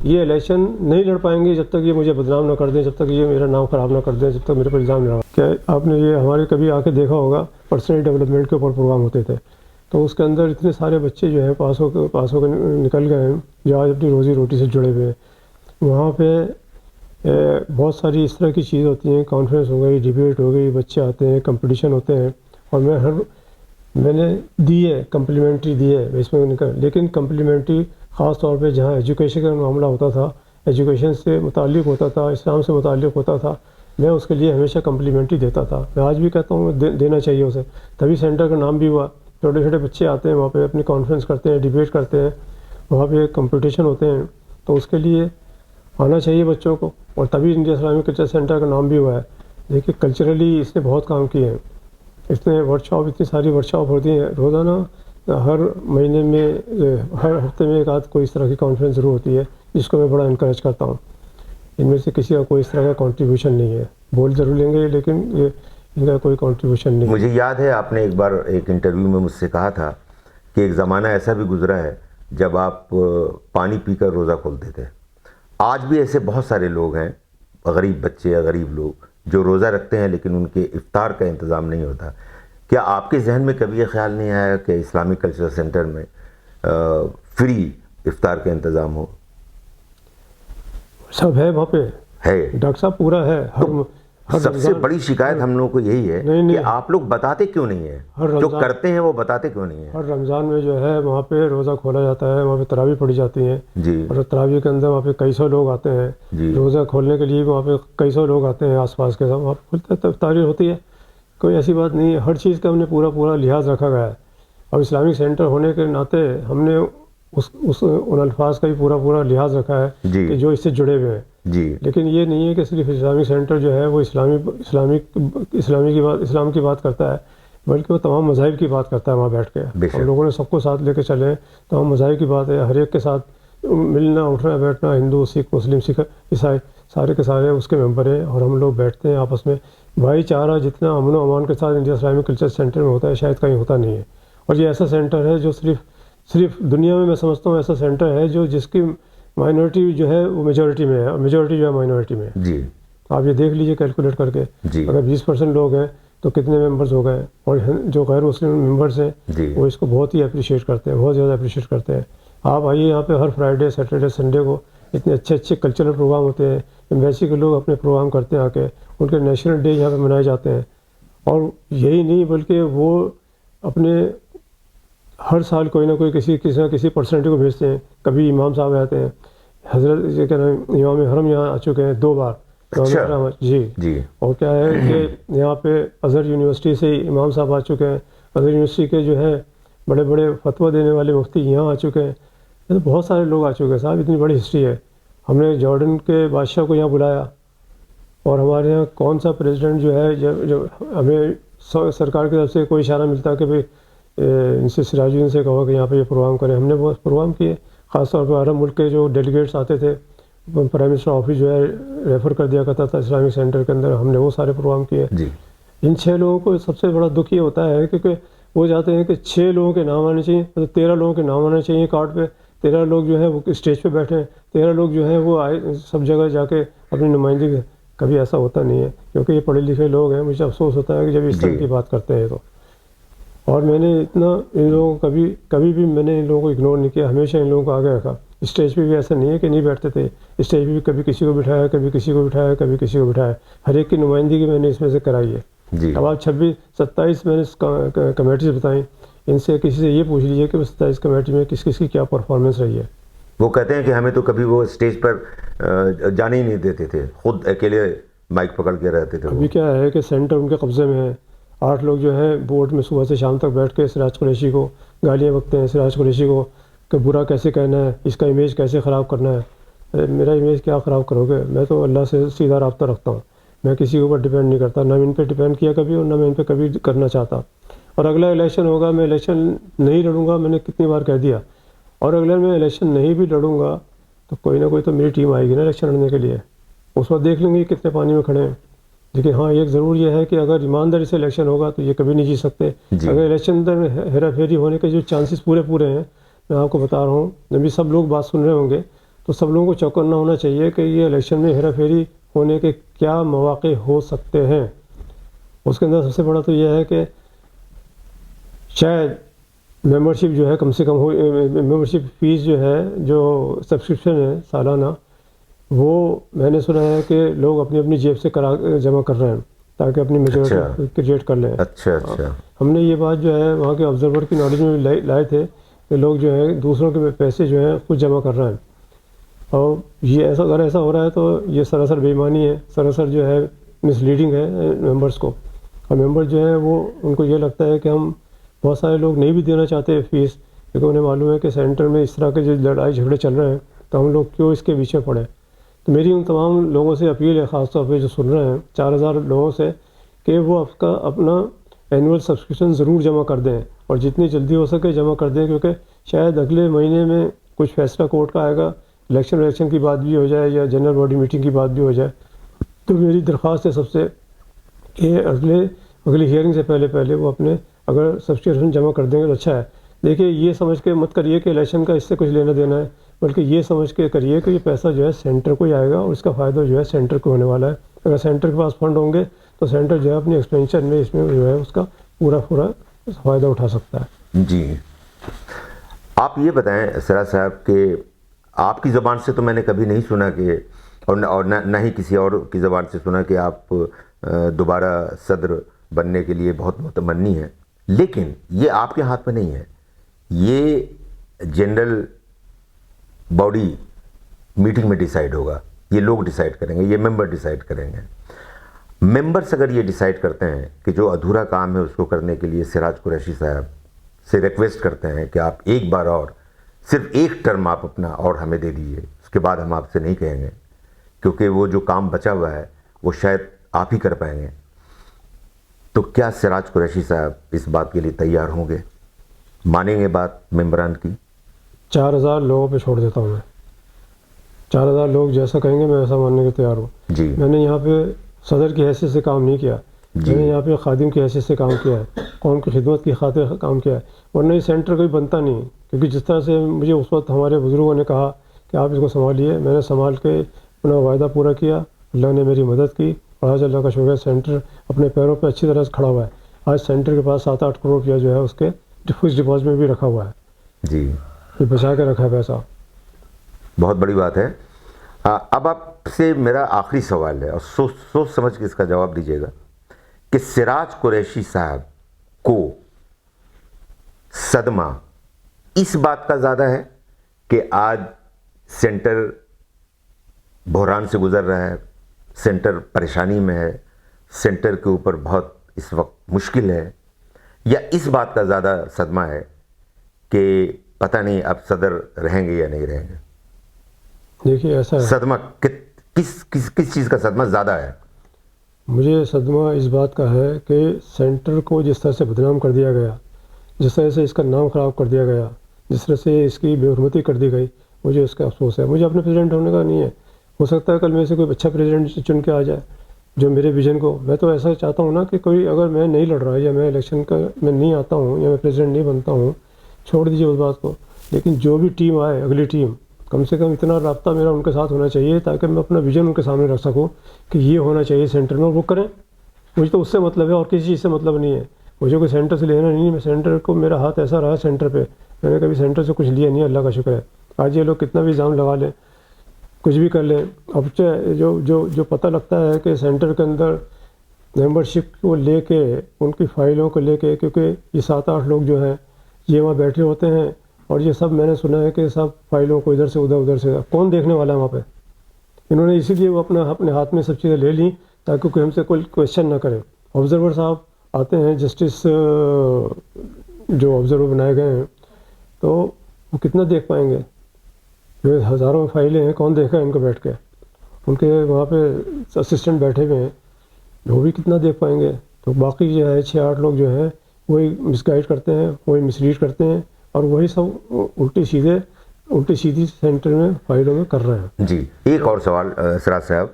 یہ الیکشن نہیں لڑ پائیں گے جب تک یہ مجھے بدنام نہ کر دیں, جب تک یہ میرا نام خراب نہ کر دیں, جب تک میرے پر الزام نہ لگائیں. کیا آپ نے یہ ہمارے کبھی آ کے دیکھا ہوگا پرسنل ڈیولپمنٹ کے اوپر پروگرام ہوتے تھے, تو اس کے اندر اتنے سارے بچے جو ہیں پاس ہو کے نکل گئے ہیں, جو آج اپنی روزی روٹی سے جڑے ہوئے ہیں. وہاں پہ بہت ساری اس طرح کی چیز ہوتی ہیں, کانفرنس ہو گئی, ڈیبیٹ ہو گئی, بچے آتے ہیں, کمپٹیشن ہوتے ہیں, اور میں نے دی ہے کمپلیمنٹری دی ہے اس میں لیکن کمپلیمنٹری خاص طور پہ جہاں ایجوکیشن کا معاملہ ہوتا تھا, ایجوکیشن سے متعلق ہوتا تھا, اسلام سے متعلق ہوتا تھا, میں اس کے لیے ہمیشہ کمپلیمنٹری دیتا تھا. میں آج بھی کہتا ہوں دینا چاہیے اسے, تبھی سینٹر کا نام بھی ہوا. چھوٹے چھوٹے بچے آتے ہیں وہاں پہ, اپنی کانفرنس کرتے ہیں, ڈیبیٹ کرتے ہیں, وہاں پہ کمپٹیشن ہوتے ہیں, تو اس کے لیے آنا چاہیے بچوں کو, اور تبھی انڈیا اسلامک کلچر سینٹر کا نام بھی ہوا ہے. دیکھیے کلچرلی اس نے بہت کام کیے ہیں. اس میں اتنی ساری ورک شاپ ہوتی ہیں روزانہ, ہر مہینے میں, ہر ہفتے میں ایک آدھ کوئی اس طرح کی کانفرنس ضرور ہوتی ہے, جس کو میں بڑا انکریج کرتا ہوں. ان میں سے کسی کا کوئی اس طرح کا کنٹریبیوشن نہیں ہے. بول ضرور لیں گے لیکن یہ ان کا کوئی کنٹریبیوشن نہیں. مجھے یاد ہے آپ نے ایک بار ایک انٹرویو میں مجھ سے کہا تھا کہ ایک زمانہ ایسا بھی گزرا ہے جب آپ پانی پی کر روزہ کھولتے تھے. آج بھی ایسے بہت سارے لوگ ہیں, غریب بچے, غریب لوگ جو روزہ رکھتے ہیں لیکن ان کے افطار کا انتظام نہیں ہوتا. کیا آپ کے ذہن میں کبھی یہ خیال نہیں آیا کہ اسلامک کلچر سینٹر میں فری افطار کا انتظام ہو؟ سب ہے وہاں پہ, ہے ڈاکٹر صاحب, پورا ہے. سب سے بڑی شکایت ہم لوگوں کو یہی ہے کہ آپ لوگ بتاتے کیوں نہیں ہیں, جو کرتے ہیں وہ بتاتے کیوں نہیں ہیں. ہر رمضان میں جو ہے وہاں پہ روزہ کھولا جاتا ہے, وہاں پہ تراویح پڑھی جاتی ہیں جی, اور تراویح کے اندر وہاں پہ کئی سو لوگ آتے ہیں جی, روزہ کھولنے کے لیے. وہاں پہ کئی سو لوگ آتے ہیں آس پاس کے, ساتھ وہاں پہ افطاری ہوتی ہے. کوئی ایسی بات نہیں ہے, ہر چیز کا ہم نے پورا لحاظ رکھا گیا ہے. اور اسلامک سینٹر ہونے کے ناطے ہم نے ان الفاظ کا بھی پورا لحاظ رکھا ہے جی, کہ جو اس سے جڑے ہوئے ہیں. جی, لیکن یہ نہیں ہے کہ صرف اسلامک سینٹر جو ہے وہ اسلام کی بات کرتا ہے, بلکہ وہ تمام مذاہب کی بات کرتا ہے وہاں بیٹھ کے. ہم لوگوں نے سب کو ساتھ لے کے چلے, تمام مذاہب کی بات ہے, ہر ایک کے ساتھ ملنا اٹھنا بیٹھنا, ہندو سکھ مسلم سکھ عیسائی سارے کے سارے اس کے ممبر ہیں, اور ہم لوگ بیٹھتے ہیں آپس میں. بھائی چارہ جتنا امن و امان کے ساتھ انڈیا اسلامک کلچر سینٹر میں ہوتا ہے شاید کہیں ہوتا نہیں ہے. اور یہ ایسا سینٹر ہے جو صرف صرف دنیا میں سمجھتا ہوں ایسا سینٹر ہے جو جس کی مائنورٹی جو ہے وہ میجورٹی میں ہے اور میجورٹی جو ہے مائنورٹی میں ہے. جی آپ یہ دیکھ لیجئے کیلکولیٹ کر کے, جی اگر 20% لوگ ہیں تو کتنے ممبرز ہو گئے, اور جو غیر مسلم ممبرز ہیں جی وہ اس کو بہت ہی اپریشیٹ کرتے ہیں, بہت زیادہ اپریشیٹ کرتے ہیں. آپ آئیے یہاں پہ ہر فرائیڈے سیٹرڈے سنڈے کو اتنے اچھے اچھے کلچرل پروگرام ہوتے ہیں, ایمبیسی کے لوگ اپنے پروگرام کرتے ہیں آ کے, ان کے نیشنل ڈے یہاں پہ منائے جاتے ہیں. اور یہی نہیں بلکہ وہ اپنے ہر سال کوئی نہ کوئی کسی پرسنٹی کو بھیجتے ہیں. کبھی امام صاحب آتے ہیں, حضرت یہ کہنا ہے امام حرم یہاں آ چکے ہیں 2 بار. اچھا جی. اور کیا ہے کہ یہاں پہ ازہر یونیورسٹی سے امام صاحب آ چکے ہیں, ازہر یونیورسٹی کے جو ہے بڑے بڑے فتویٰ دینے والے مفتی یہاں آ چکے ہیں. تو بہت سارے لوگ آ چکے ہیں صاحب, اتنی بڑی ہسٹری ہے. ہم نے جارڈن کے بادشاہ کو یہاں بلایا, اور ہمارے یہاں کون سا پریزیڈنٹ جو ہے جو ہمیں سرکار کی طرف سے کوئی اشارہ ملتا کہ بھئی ان سے سراج الدین سے کہو کہ یہاں پہ یہ پروگرام کریں, ہم نے وہ پروگرام کیے. خاص طور پہ عرب ملک کے جو ڈیلیگیٹس آتے تھے, پرائم منسٹر آفس جو ہے ریفر کر دیا کرتا تھا اسلامک سینٹر کے اندر, ہم نے وہ سارے پروگرام کیے. جی ان 6 لوگوں کو سب سے بڑا دکھ یہ ہوتا ہے کیونکہ وہ چاہتے ہیں کہ 6 لوگوں کے نام آنے چاہیے, مطلب 13 لوگوں کے نام آنے چاہیے کارڈ پہ, 13 لوگ جو ہیں وہ اسٹیج پہ بیٹھے ہیں, 13 لوگ جو ہیں وہ آئے سب جگہ جا کے اپنی نمائندگی. کبھی ایسا ہوتا نہیں ہے کیونکہ یہ پڑھے لکھے لوگ ہیں. مجھے افسوس ہوتا ہے کہ جب اس طرح کی بات کرتے ہیں تو. اور میں نے اتنا ان لوگوں کو کبھی بھی میں نے ان لوگوں کو اگنور نہیں کیا, ہمیشہ ان لوگوں کو آگے رکھا. اسٹیج پہ بھی ایسا نہیں ہے کہ نہیں بیٹھتے تھے, اسٹیج پہ بھی کبھی کسی کو بٹھایا, کبھی کسی کو بٹھایا, کبھی کسی کو بٹھایا. ہر ایک کی نمائندگی میں نے اس میں سے کرائی ہے. جی اب آپ 26-27 میں نے کمیٹیز بتائیں, ان سے کسی سے یہ پوچھ لیجیے کہ 27 کمیٹی میں کس کس کی کیا پرفارمنس رہی ہے. وہ کہتے ہیں کہ ہمیں تو کبھی وہ اسٹیج پر جانے ہی نہیں دیتے تھے, خود اکیلے مائک پکڑ کے رہتے تھے. ابھی کیا ہے کہ سینٹر ان کے قبضے میں ہے. 8 لوگ جو ہیں بورڈ میں صبح سے شام تک بیٹھ کے سراج قریشی کو گالیاں بکتے ہیں, سراج قریشی کو کہ برا کیسے کہنا ہے, اس کا امیج کیسے خراب کرنا ہے. میرا امیج کیا خراب کرو گے, میں تو اللہ سے سیدھا رابطہ رکھتا ہوں, میں کسی کے اوپر ڈیپینڈ نہیں کرتا, نہ ان پہ ڈیپینڈ کیا کبھی اور نہ میں ان پہ کبھی کرنا چاہتا. اور اگلا الیکشن ہوگا, میں الیکشن نہیں لڑوں گا, میں نے کتنی بار کہہ دیا. اور اگر میں الیکشن نہیں بھی لڑوں گا تو کوئی نہ کوئی تو میری ٹیم آئے گی نا الیکشن لڑنے کے لیے, اس وقت دیکھ لیں گے کتنے پانی میں کھڑے ہیں. لیکن ہاں ایک ضرور یہ ہے کہ اگر ایمانداری سے الیکشن ہوگا تو یہ کبھی نہیں جیت سکتے. اگر الیکشن اندر ہیرا پھیری ہونے کے جو چانسز پورے ہیں, میں آپ کو بتا رہا ہوں, جب بھی سب لوگ بات سن رہے ہوں گے تو سب لوگوں کو چوکنا ہونا چاہیے کہ یہ الیکشن میں ہیرا پھیری ہونے کے کیا مواقع ہو سکتے ہیں. اس کے اندر سب سے بڑا تو یہ ہے کہ شاید ممبرشپ جو ہے کم سے کم ہو, ممبرشپ فیس جو ہے, جو سبسکرپشن ہے سالانہ, وہ میں نے سنا ہے کہ لوگ اپنی اپنی جیب سے جمع کر رہے ہیں تاکہ اپنی میجورٹی کریٹ کر لیں. اچھا ہم نے یہ بات جو ہے وہاں کے آبزرور کی نالج میں لائے تھے کہ لوگ جو ہے دوسروں کے پیسے جو ہیں خود جمع کر رہے ہیں. اور یہ اگر ایسا ہو رہا ہے تو یہ سراسر بے ایمانی ہے, سراسر جو ہے مس لیڈنگ ہے ممبرس کو. اور ممبر جو ہے وہ ان کو یہ لگتا ہے کہ ہم, بہت سارے لوگ نہیں بھی دینا چاہتے فیس, کیونکہ انہیں معلوم ہے کہ سینٹر میں اس طرح کے جو لڑائی جھگڑے چل رہے ہیں تو ہم لوگ کیوں اس کے پیچھے پڑے. تو میری ان تمام لوگوں سے اپیل ہے, خاص طور پہ جو سن رہے ہیں 4000 لوگوں سے, کہ وہ اپنا اینول سبسکرپشن ضرور جمع کر دیں, اور جتنی جلدی ہو سکے جمع کر دیں, کیونکہ شاید اگلے مہینے میں کچھ فیصلہ کورٹ کا آئے گا, الیکشن کی بات بھی ہو جائے یا جنرل باڈی میٹنگ کی بات بھی ہو جائے. تو میری درخواست ہے سب سے کہ اگلی ہیئرنگ سے پہلے وہ اپنے اگر سبسکرپشن جمع کر دیں گے تو اچھا ہے. دیکھیے یہ سمجھ کے مت کریے کہ الیکشن کا اس سے کچھ لینا دینا ہے, بلکہ یہ سمجھ کے کریے کہ یہ پیسہ جو ہے سینٹر کو ہی آئے گا اور اس کا فائدہ جو ہے سینٹر کو ہونے والا ہے. اگر سینٹر کے پاس فنڈ ہوں گے تو سینٹر جو ہے اپنی ایکسپینشن میں اس میں جو ہے اس کا پورا فائدہ اٹھا سکتا ہے. جی آپ یہ بتائیں سراج صاحب کہ آپ کی زبان سے تو میں نے کبھی نہیں سنا کہ, اور نہ ہی کسی اور کی زبان سے سنا کہ آپ دوبارہ صدر بننے کے لیے بہت متمنی ہیں, لیکن یہ آپ کے ہاتھ میں نہیں ہے. یہ جنرل باڈی میٹنگ میں ڈیسائیڈ ہوگا, یہ لوگ ڈیسائیڈ کریں گے, یہ ممبر ڈیسائیڈ کریں گے. ممبرس اگر یہ ڈیسائیڈ کرتے ہیں کہ جو ادھورا کام ہے اس کو کرنے کے لیے سراج قریشی صاحب سے ریکویسٹ کرتے ہیں کہ آپ ایک بار اور صرف ایک ٹرم آپ اپنا اور ہمیں دے دیجیے, اس کے بعد ہم آپ سے نہیں کہیں گے, کیونکہ وہ جو کام بچا ہوا ہے وہ شاید آپ ہی کر پائیں گے. تو کیا سراج قریشی صاحب اس بات کے لیے تیار ہوں گے, مانیں گے بات ممبران کی؟ 4000 لوگوں پہ چھوڑ دیتا ہوں میں. 4000 لوگ جیسا کہیں گے میں ویسا ماننے کے تیار ہوں. جی میں نے یہاں پہ صدر کی حیثیت سے کام نہیں کیا, میں نے یہاں پہ خادم کی حیثیت سے کام کیا ہے, قوم کی خدمت کی خاطر کام کیا ہے, ورنہ یہ سینٹر کوئی بنتا نہیں. کیونکہ جس طرح سے مجھے اس وقت ہمارے بزرگوں نے کہا کہ آپ اس کو سنبھالیے، میں نے سنبھال کے اپنا وعدہ پورا کیا، اللہ نے میری مدد کی، اور آج اللہ کا شکر ہے سینٹر اپنے پیروں پہ اچھی طرح سے کھڑا ہوا ہے۔ آج سینٹر کے پاس 7-8 کروڑ روپیہ جو ہے اس کے فکس ڈپازٹ میں بھی رکھا ہوا ہے، جی یہ بچا کے رکھا ہے پیسہ۔ بہت بڑی بات ہے۔ اب آپ سے میرا آخری سوال ہے، اور سوچ سمجھ کے اس کا جواب دیجیے گا کہ سراج قریشی صاحب کو صدمہ اس بات کا زیادہ ہے کہ آج سینٹر بحران سے گزر رہا ہے، سینٹر پریشانی میں ہے، سینٹر کے اوپر بہت اس وقت مشکل ہے، یا اس بات کا زیادہ صدمہ ہے کہ پتہ نہیں اب صدر رہیں گے یا نہیں رہیں گے؟ دیکھیے ایسا ہے، صدمہ کس چیز کا صدمہ زیادہ ہے؟ مجھے صدمہ اس بات کا ہے کہ سینٹر کو جس طرح سے بدنام کر دیا گیا، جس طرح سے اس کا نام خراب کر دیا گیا، جس طرح سے اس کی بے حرمتی کر دی گئی، مجھے اس کا افسوس ہے۔ مجھے اپنے پریزیڈنٹ ہونے کا نہیں ہے، ہو سکتا ہے کل میں سے کوئی اچھا پریزیڈنٹ چن کے آ جائے جو میرے ویژن کو، میں تو ایسا چاہتا ہوں نا کہ کوئی اگر میں نہیں لڑ رہا یا میں الیکشن کا میں نہیں آتا ہوں یا میں پریزیڈنٹ نہیں بنتا ہوں، چھوڑ دیجیے اس بات کو، لیکن جو بھی ٹیم آئے اگلی ٹیم، کم سے کم اتنا رابطہ میرا ان کے ساتھ ہونا چاہیے تاکہ میں اپنا ویژن ان کے سامنے رکھ سکوں کہ یہ ہونا چاہیے سینٹر میں، اور وہ کریں۔ مجھے تو اس سے مطلب ہے اور کسی چیز سے مطلب نہیں ہے، مجھے کوئی سینٹر سے لینا نہیں ہے۔ میں سینٹر کو، میرا ہاتھ ایسا رہا سینٹر پہ، میں نے کبھی سینٹر سے کچھ لیا نہیں، اللہ کا شکر ہے۔ آج یہ لوگ کتنا بھی الزام لگا لیں، کچھ بھی کر لیں، اب جو پتہ لگتا ہے کہ سینٹر کے اندر ممبرشپ کو لے کے، ان کی فائلوں کو لے کے، کیونکہ یہ 7-8 لوگ جو ہیں یہ وہاں بیٹھے ہوتے ہیں، اور یہ سب میں نے سنا ہے کہ سب فائلوں کو ادھر سے ادھر سے کون دیکھنے والا ہے وہاں پہ؟ انہوں نے اسی لیے وہ اپنے ہاتھ میں سب چیزیں لے لیں تاکہ کوئی ہم سے کوئی کویشچن نہ کرے۔ آبزرور صاحب آتے ہیں، جسٹس جو آبزرور بنائے گئے ہیں، تو وہ کتنا دیکھ پائیں گے؟ جو ہزاروں فائلیں ہیں، کون دیکھا ہے ان کو بیٹھ کے؟ ان کے وہاں پہ اسسٹنٹ بیٹھے ہوئے ہیں، وہ بھی کتنا دیکھ پائیں گے؟ تو باقی جو ہے 6-8 لوگ جو ہیں وہی مس گائڈ کرتے ہیں، وہی مس ریڈ کرتے ہیں، اور وہی سب الٹی سیدھی سینٹر میں فائلوں میں کر رہے ہیں۔ جی ایک اور سوال سراج صاحب،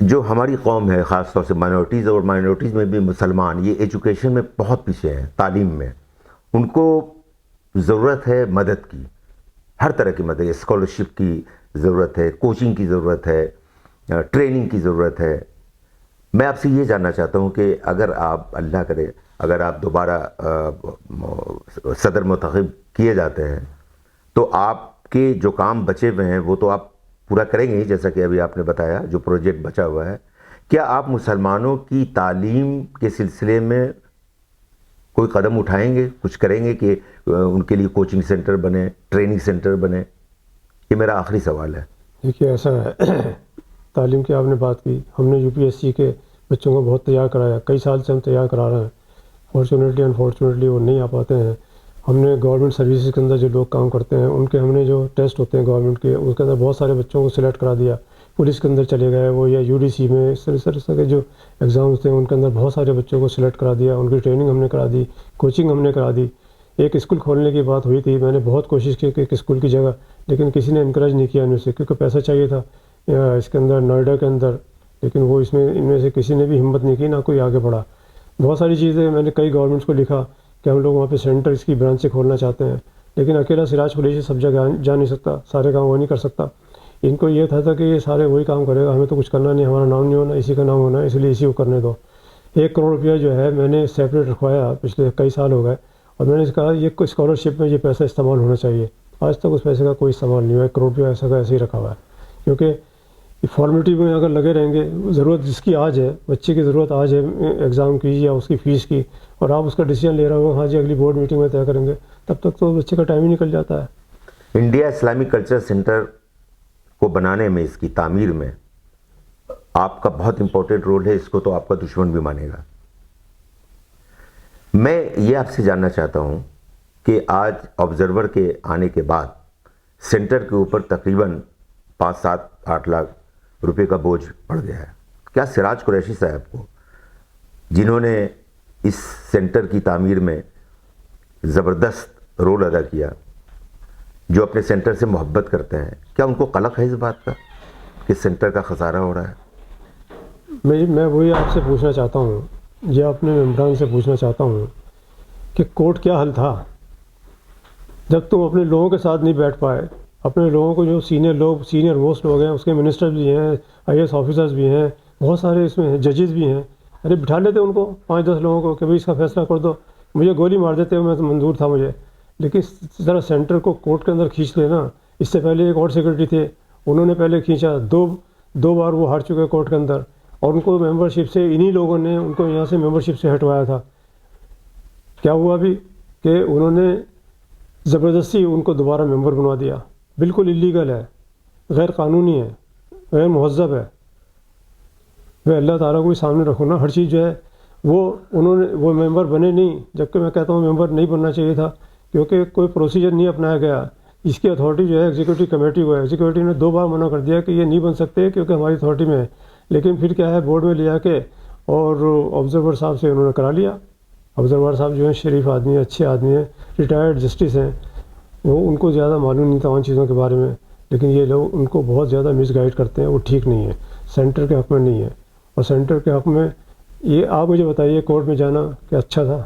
جو ہماری قوم ہے خاص طور سے مائنورٹیز، اور مائنورٹیز میں بھی مسلمان، یہ ایجوکیشن میں بہت پیچھے ہیں، تعلیم میں ان کو ضرورت ہے مدد کی، ہر طرح کی مدد، اسکالرشپ کی ضرورت ہے، کوچنگ کی ضرورت ہے، ٹریننگ کی ضرورت ہے۔ میں آپ سے یہ جاننا چاہتا ہوں کہ اگر آپ، اللہ کرے، اگر آپ دوبارہ صدر منتخب کیے جاتے ہیں تو آپ کے جو کام بچے ہوئے ہیں وہ تو آپ پورا کریں گے ہی، جیسا کہ ابھی آپ نے بتایا جو پروجیکٹ بچا ہوا ہے، کیا آپ مسلمانوں کی تعلیم کے سلسلے میں کوئی قدم اٹھائیں گے، کچھ کریں گے کہ ان کے لیے کوچنگ سینٹر بنے، ٹریننگ سینٹر بنے؟ یہ میرا آخری سوال ہے۔ دیکھیے ایسا ہے، تعلیم کی آپ نے بات کی، ہم نے UPSC کے بچوں کو بہت تیار کرایا، کئی سال سے ہم تیار کرا رہے ہیں، فارچونیٹلی انفارچونیٹلی وہ نہیں آ پاتے ہیں۔ ہم نے گورنمنٹ سروسز کے اندر جو لوگ کام کرتے ہیں ان کے، ہم نے جو ٹیسٹ ہوتے ہیں گورنمنٹ کے، اس کے اندر بہت سارے بچوں کو سلیکٹ کرا دیا، پولیس کے اندر چلے گئے وہ، یا UDC میں، اس طرح کے جو ایگزامس تھے ان کے اندر بہت سارے بچوں کو سلیکٹ کرا دیا، ان کی ٹریننگ ہم نے کرا دی، کوچنگ ہم نے کرا دی۔ ایک اسکول کھولنے کی بات ہوئی تھی، میں نے بہت کوشش کی کہ ایک اسکول کی جگہ، لیکن کسی نے انکریج نہیں کیا ان میں سے، کیونکہ پیسہ چاہیے تھا اس کے اندر، نوئیڈا کے اندر، لیکن وہ ان میں سے کسی نے بھی ہمت نہیں کی، نہ کوئی آگے بڑھا۔ بہت ساری چیزیں میں نے کئی گورنمنٹس کو لکھا کہ ہم لوگ وہاں پہ سینٹر اس کی برانچیں کھولنا چاہتے ہیں، لیکن اکیلا سراج قریشی سب جگہ جا نہیں سکتا، سارے کام وہ نہیں کر سکتا۔ ان کو یہ تھا کہ یہ سارے وہی کام کرے گا، ہمیں تو کچھ کرنا نہیں، ہمارا نام نہیں ہونا، اسی کا نام ہونا ہے، اس لیے اسی کو کرنے دو۔ 1 کروڑ روپیہ جو ہے میں نے سیپریٹ رکھوایا، پچھلے کئی سال ہو گئے، اور میں نے کہا یہ کوئی اسکالرشپ میں یہ پیسہ استعمال ہونا چاہیے۔ آج تک اس پیسے کا کوئی استعمال نہیں ہوا، 1 کروڑ روپیہ ایسا کا ایسے ہی رکھا ہوا ہے، کیونکہ فارمیلٹی میں اگر لگے رہیں گے، ضرورت جس کی آج ہے، بچے کی ضرورت آج ہے ایگزام کی یا اس کی فیس کی، اور آپ اس کا ڈیسیجن لے رہے ہو ہاں جی اگلی بورڈ میٹنگ میں طے کریں گے، تب تک تو بچے کا ٹائم ہی نکل جاتا ہے۔ انڈیا اسلامک کلچر سینٹر کو بنانے میں، اس کی تعمیر میں آپ کا بہت امپورٹنٹ رول ہے، اس کو تو آپ کا دشمن بھی مانے گا۔ میں یہ آپ سے جاننا چاہتا ہوں کہ آج آبزرور کے آنے کے بعد سینٹر کے اوپر تقریباً 5-7-8 لاکھ روپے کا بوجھ پڑ گیا ہے۔ کیا سراج قریشی صاحب کو، جنہوں نے اس سینٹر کی تعمیر میں زبردست رول ادا کیا، جو اپنے سینٹر سے محبت کرتے ہیں، کیا ان کو قلق ہے اس بات کا کہ سینٹر کا خسارہ ہو رہا ہے؟ میں وہی آپ سے پوچھنا چاہتا ہوں، یا اپنے ممبران سے پوچھنا چاہتا ہوں کہ کوٹ کیا حل تھا؟ جب تم اپنے لوگوں کے ساتھ نہیں بیٹھ پائے، اپنے لوگوں کو جو سینئر موسٹ لوگ ہیں، اس کے منسٹر بھی ہیں، آئی ایس آفیسرز بھی ہیں، بہت سارے اس میں ہیں، ججز بھی ہیں، ارے بٹھا لیتے ان کو 5-10 لوگوں کو کہ بھائی اس کا فیصلہ کر دو، مجھے گولی مار دیتے میں تو منظور تھا مجھے، لیکن ذرا سینٹر کو کورٹ کے اندر کھینچ لینا. اس سے پہلے ایک اور سیکرٹری تھے، انہوں نے پہلے کھینچا، دو بار وہ ہار چکے کورٹ کے اندر، اور ان کو ممبرشپ سے انہی لوگوں نے ان کو یہاں سے ممبرشپ سے ہٹوایا تھا. کیا ہوا ابھی کہ انہوں نے زبردستی ان کو دوبارہ ممبر بنوا دیا. بالکل اللیگل ہے، غیر قانونی ہے، غیر مہذب ہے. میں اللہ تعالیٰ کو بھی سامنے رکھوں نا، ہر چیز جو ہے وہ ممبر بنے نہیں، جبکہ میں کہتا ہوں ممبر نہیں بننا چاہیے تھا، کیونکہ کوئی پروسیجر نہیں اپنایا گیا. اس کی اتھارٹی جو ہے ایگزیکٹو کمیٹی کو ہے، ایگزیکٹو نے 2 بار منع کر دیا کہ یہ نہیں بن سکتے کیونکہ ہماری اتھارٹی میں ہے، لیکن پھر کیا ہے بورڈ میں لے جا کے اور آبزرور صاحب سے انہوں نے کرا لیا. آبزرور صاحب جو ہیں شریف آدمی ہیں، اچھے آدمی ہیں، ریٹائرڈ جسٹس ہیں، وہ ان کو زیادہ معلوم نہیں تھا ان چیزوں کے بارے میں، لیکن یہ لوگ ان کو بہت زیادہ مس گائیڈ کرتے ہیں. وہ ٹھیک نہیں ہے، سینٹر کے حق میں نہیں ہے. اور سینٹر کے حق میں یہ آپ مجھے بتائیے کورٹ میں جانا کیا اچھا تھا؟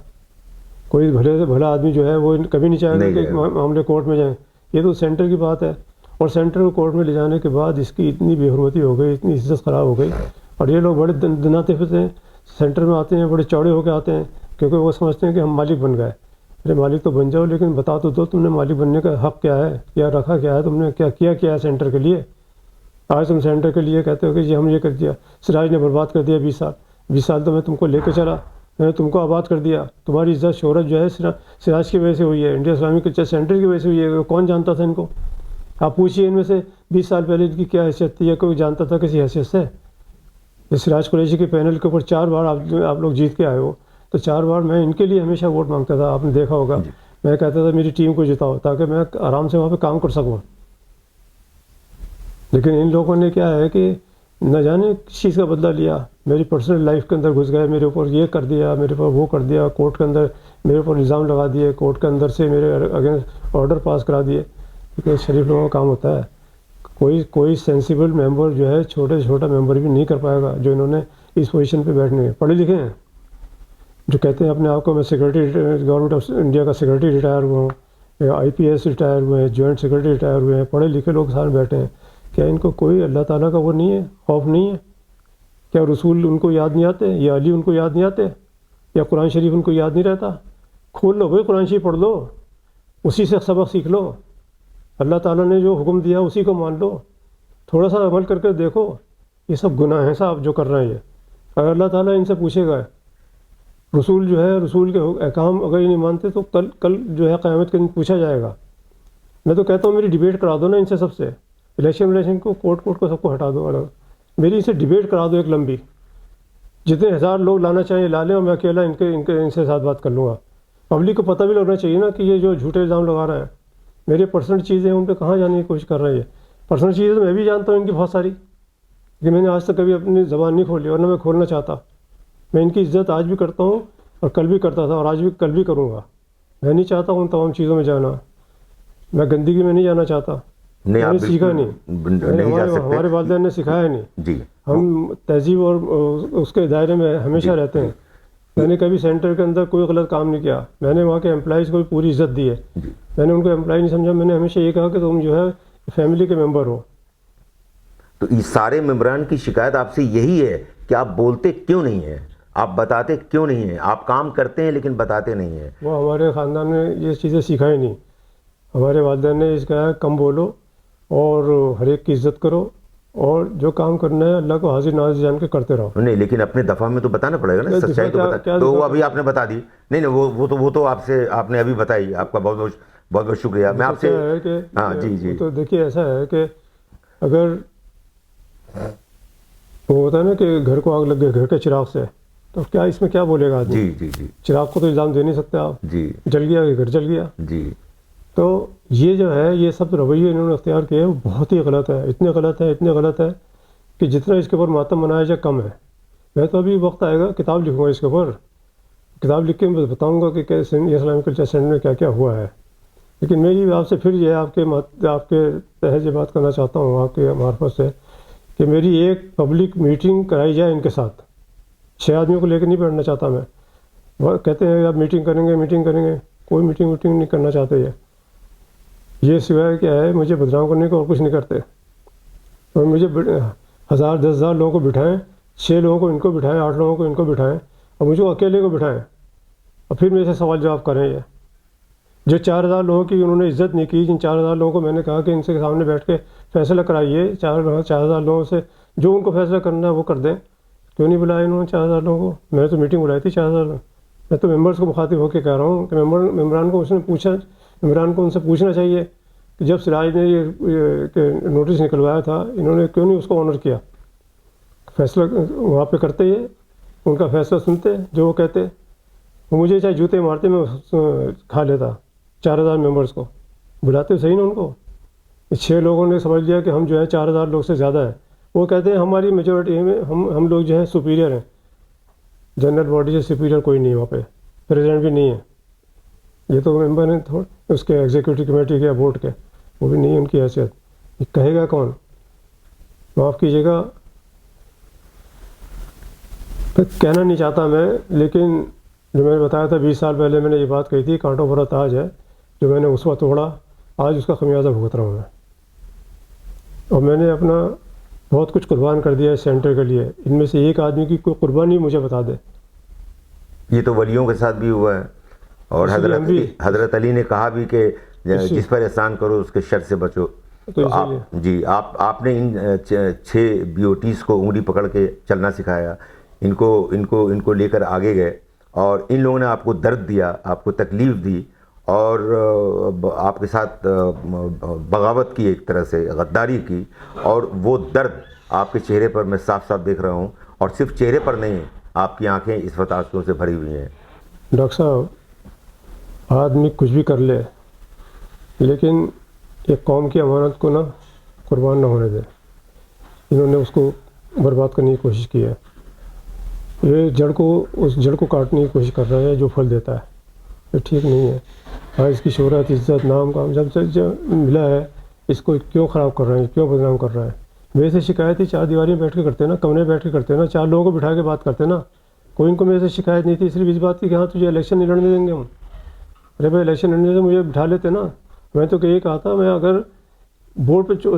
کوئی بھلے سے بھلا آدمی جو ہے وہ کبھی نہیں چاہے گا کہ معاملے کورٹ میں جائیں. یہ تو سینٹر کی بات ہے، اور سینٹر کو کورٹ میں لے جانے کے بعد اس کی اتنی بے حرمتی ہو گئی، اتنی عزت خراب ہو گئی، اور یہ لوگ بڑے دناتے پھرتے ہیں، سینٹر میں آتے ہیں بڑے چوڑے ہو کے آتے ہیں، کیونکہ وہ سمجھتے ہیں کہ ہم مالک بن گئے. ارے مالک تو بن جاؤ، لیکن بتا تو دو تم نے مالک بننے کا حق کیا ہے، کیا رکھا کیا ہے، تم نے کیا ہے سینٹر کے لیے. آج تم سینٹر کے لیے کہتے ہو کہ جی ہم یہ کر دیا، سراج نے برباد کر دیا 20 سال تو میں تم کو لے کے چلا، میں نے تم کو آباد کر دیا. تمہاری عزت شہرت جو ہے سراج کی وجہ سے ہوئی ہے، انڈیا اسلامک کلچر سینٹر کی وجہ سے ہوئی ہے. کون جانتا تھا ان کو؟ آپ پوچھیے ان میں سے 20 سال پہلے ان کی کیا حیثیت تھی، یا کوئی جانتا تھا کسی حیثیت سے؟ سراج قریشی کے پینل کے اوپر 4 بار آپ لوگ جیت کے آئے ہو، تو 4 بار میں ان کے لیے ہمیشہ ووٹ مانگتا تھا. آپ نے دیکھا ہوگا میں کہتا تھا میری ٹیم کو جتاؤ تاکہ میں آرام سے وہاں پہ کام کر سکوں. لیکن ان لوگوں نے کیا ہے کہ نہ جانے کس چیز کا بدلہ لیا، میری پرسنل لائف کے اندر گھس گئے، میرے اوپر یہ کر دیا، میرے اوپر وہ کر دیا، کورٹ کے اندر میرے اوپر الزام لگا دیے، کورٹ کے اندر سے میرے اگینسٹ آرڈر پاس کرا دیے. کیونکہ شریف لوگوں کا کام ہوتا ہے. کوئی سینسیبل ممبر جو ہے چھوٹے سے چھوٹا ممبر بھی نہیں کر پائے گا جو انہوں نے اس پوزیشن پہ بیٹھنے. پڑھے لکھے ہیں جو کہتے ہیں اپنے آپ کو میں سیکرٹری گورنمنٹ آف انڈیا کا سیکرٹری ریٹائر ہوا ہوں، یا IPS ریٹائر ہوئے ہیں، جوائنٹ سیکرٹری ریٹائر ہوئے ہیں، پڑھے لکھے لوگ سارے بیٹھے ہیں. کیا ان کو کوئی اللہ تعالیٰ کا وہ نہیں ہے، خوف نہیں ہے؟ کیا رسول ان کو یاد نہیں آتے، یا علی ان کو یاد نہیں آتے، یا قرآن شریف ان کو یاد نہیں رہتا؟ کھول لو بھائی قرآن شریف پڑھ لو، اسی سے سبق سیکھ لو. اللہ تعالیٰ نے جو حکم دیا اسی کو مان لو، تھوڑا سا عمل کر کے دیکھو. یہ سب گناہ ہیں صاحب جو کر رہے ہیں یہ. اگر اللہ تعالیٰ ان سے پوچھے گا، رسول جو ہے رسول کے احکام اگر یہ نہیں مانتے تو کل جو ہے قیامت کے دن پوچھا جائے گا. میں تو کہتا ہوں میری ڈیبیٹ کرا دو نا ان سے، سب سے الیکشن کو کورٹ کو سب کو ہٹا دو، الگ میری ان سے ڈیبیٹ کرا دو ایک لمبی، جتنے 1000 لوگ لانا چاہیں لا لیں، اور میں اکیلا ان سے ساتھ بات کر لوں گا. پبلک کو پتہ بھی لگنا چاہیے نا کہ یہ جو جھوٹے الزام لگا رہے ہیں، میرے پرسنل چیزیں ان پہ کہاں جانے کی کوشش کر رہے ہیں. پرسنل چیزیں تو میں بھی جانتا ہوں ان کی بہت ساری، کہ میں نے آج تک کبھی اپنی زبان نہیں کھولی اور نہ میں کھولنا چاہتا. میں ان کی عزت آج بھی کرتا ہوں اور کل بھی کرتا تھا اور آج بھی کل بھی کروں گا. میں نہیں چاہتا ہوں ان تمام چیزوں میں جانا، میں گندگی میں نہیں جانا چاہتا. میں نے سیکھا نہیں، ہمارے والدین نے سکھایا نہیں. جی ہم تہذیب اور اس کے دائرے میں ہمیشہ رہتے ہیں. میں نے کبھی سینٹر کے اندر کوئی غلط کام نہیں کیا. میں نے وہاں کے امپلائیز کو بھی پوری عزت دی ہے. میں نے ان کو امپلائی نہیں سمجھا. میں نے ہمیشہ یہ کہا کہ تم جو ہے فیملی کے ممبر ہو. تو اس سارے ممبران کی شکایت آپ سے یہی ہے کہ آپ بولتے کیوں نہیں ہیں، آپ بتاتے کیوں نہیں ہیں؟ آپ کام کرتے ہیں لیکن بتاتے نہیں ہیں. وہ ہمارے خاندان نے یہ چیزیں سکھائی نہیں. ہمارے والدین نے اس کہا کم بولو اور ہر ایک کی عزت کرو، اور جو کام کرنا ہے اللہ کو حاضر ناظر جان کے کرتے رہو. نہیں لیکن اپنے دفعہ میں تو بتانا پڑے گا نا، سچائی تو بتا. تو وہ ابھی آپ نے بتا دی. نہیں وہ تو آپ نے ابھی بتائی. آپ کا بہت بہت شکریہ. میں آپ سے ہاں جی تو دیکھیے ایسا ہے کہ اگر وہ ہوتا ہے نا کہ گھر کو آگ لگ گئی گھر کے چراغ سے، تو کیا اس میں کیا بولے گا آدمی؟ جی چراغ کو تو الزام دے نہیں سکتے آپ. جی جل گیا کہ گھر جل گیا. جی تو یہ جو ہے یہ سب رویے انہوں نے اختیار کیے، وہ بہت ہی غلط ہے. اتنے غلط ہے کہ جتنا اس کے اوپر ماتم منایا جائے کم ہے. میں تو ابھی وقت آئے گا کتاب لکھوں گا اس کے اوپر. کتاب لکھ کے میں بتاؤں گا کہ اسلامک کلچر سینٹر میں کیا کیا ہوا ہے. لیکن میری آپ سے پھر یہ آپ کے تحت یہ بات کرنا چاہتا ہوں آپ کے معرفت سے کہ میری ایک پبلک میٹنگ کرائی جائے ان کے ساتھ. 6 آدمیوں کو لے کے نہیں بیٹھنا چاہتا میں. وہ کہتے ہیں آپ میٹنگ کریں گے. کوئی میٹنگ نہیں کرنا چاہتے یہ. یہ سوائے کیا ہے مجھے بدنام کرنے کو اور کچھ نہیں کرتے. اور مجھے 1000 10,000 لوگوں کو بٹھائیں, 6 لوگوں کو ان کو بٹھائیں, 8 لوگوں کو ان کو بٹھائیں, اور مجھے اکیلے کو بٹھائیں اور پھر میرے سے سوال جواب کریں. یہ جو 4,000 لوگوں کی انہوں نے عزت نہیں کی, جن 4,000 لوگوں کو میں نے کہا کہ ان سے سامنے بیٹھ کے فیصلہ کرائیے, 4,000 لوگوں سے جو ان کو فیصلہ کرنا ہے وہ کر دیں. کیوں نہیں بلایا انہوں نے 4,000 لوگوں کو؟ میں نے تو میٹنگ بلائی تھی 4,000 لوگ. میں تو ممبرس کو مخاطب ہو کے کہہ رہا ہوں کہ ممبران کو اس نے پوچھا, ممبران کو ان سے پوچھنا چاہیے کہ جب سراج نے یہ نوٹس نکلوایا تھا انہوں نے کیوں نہیں اس کو آنر کیا. فیصلہ وہاں پہ کرتے ہی ان کا فیصلہ سنتے جو وہ کہتے. وہ مجھے چاہے جوتے مارتے میں کھا لیتا. 4,000 ممبرس کو بلاتے صحیح نا ان کو. 6 لوگوں نے سمجھ لیا کہ ہم جو ہے 4,000 لوگ سے زیادہ ہیں. وہ کہتے ہیں ہماری میجورٹی میں ہم لوگ جو ہیں سپیریئر ہیں. جنرل باڈی سے سپیریئر کوئی نہیں ہے وہاں پہ, پریزیڈنٹ بھی نہیں ہے. یہ تو ممبر ہیں تھوڑے اس کے ایگزیکٹو کمیٹی کے یا بورڈ کے, وہ بھی نہیں ہے ان کی حیثیت. یہ کہے گا کون؟ معاف کیجیے گا کہنا نہیں چاہتا میں, لیکن جو میں نے بتایا تھا 20 سال پہلے میں نے یہ بات کہی تھی, کانٹوں بھرا تاج ہے جو میں نے اس وقت توڑا, آج اس کا خمیازہ بھگت رہا ہوں میں. اور میں نے اپنا بہت کچھ قربان کر دیا ہے سینٹر کے لیے. ان میں سے ایک آدمی کی کوئی قربانی مجھے بتا دے. یہ تو ولیوں کے ساتھ بھی ہوا ہے, اور حضرت علی نے کہا بھی کہ جس پر احسان کرو اس کے شر سے بچو. تو آپ نے ان 6 BOTs کو انگلی پکڑ کے چلنا سکھایا, ان کو لے کر آگے گئے, اور ان لوگوں نے آپ کو درد دیا, آپ کو تکلیف دی, اور آپ کے ساتھ بغاوت کی, ایک طرح سے غداری کی, اور وہ درد آپ کے چہرے پر میں صاف صاف دیکھ رہا ہوں. اور صرف چہرے پر نہیں, آپ کی آنکھیں اس وقت آنسوؤں سے بھری ہوئی ہیں. ڈاکٹر صاحب آدمی کچھ بھی کر لے لیکن ایک قوم کی امانت کو نا قربان نہ ہونے دے. انہوں نے اس کو برباد کرنے کی کوشش کی ہے. یہ اس جڑ کو کاٹنے کی کوشش کر رہا ہے جو پھل دیتا ہے. یہ ٹھیک نہیں ہے. آج اس کی شہرت, عزت, نام کام جب سے ملا ہے اس کو کیوں خراب کر رہے ہیں, کیوں بدنام کر رہا ہے؟ میرے سے شکایت ہی 4 دیواری میں بیٹھ کے کرتے نا, کمرے میں بیٹھ کے کرتے نا, 4 لوگوں کو بٹھا کے بات کرتے نا. کوئی ان کو میرے سے شکایت نہیں تھی, صرف اس بات کی کہ ہاں تجھے الیکشن نہیں لڑنے دیں گے ہم. ارے بھائی الیکشن لڑنے سے مجھے بٹھا لیتے نا. میں تو کہ یہ کہا تھا, میں اگر بورڈ پہ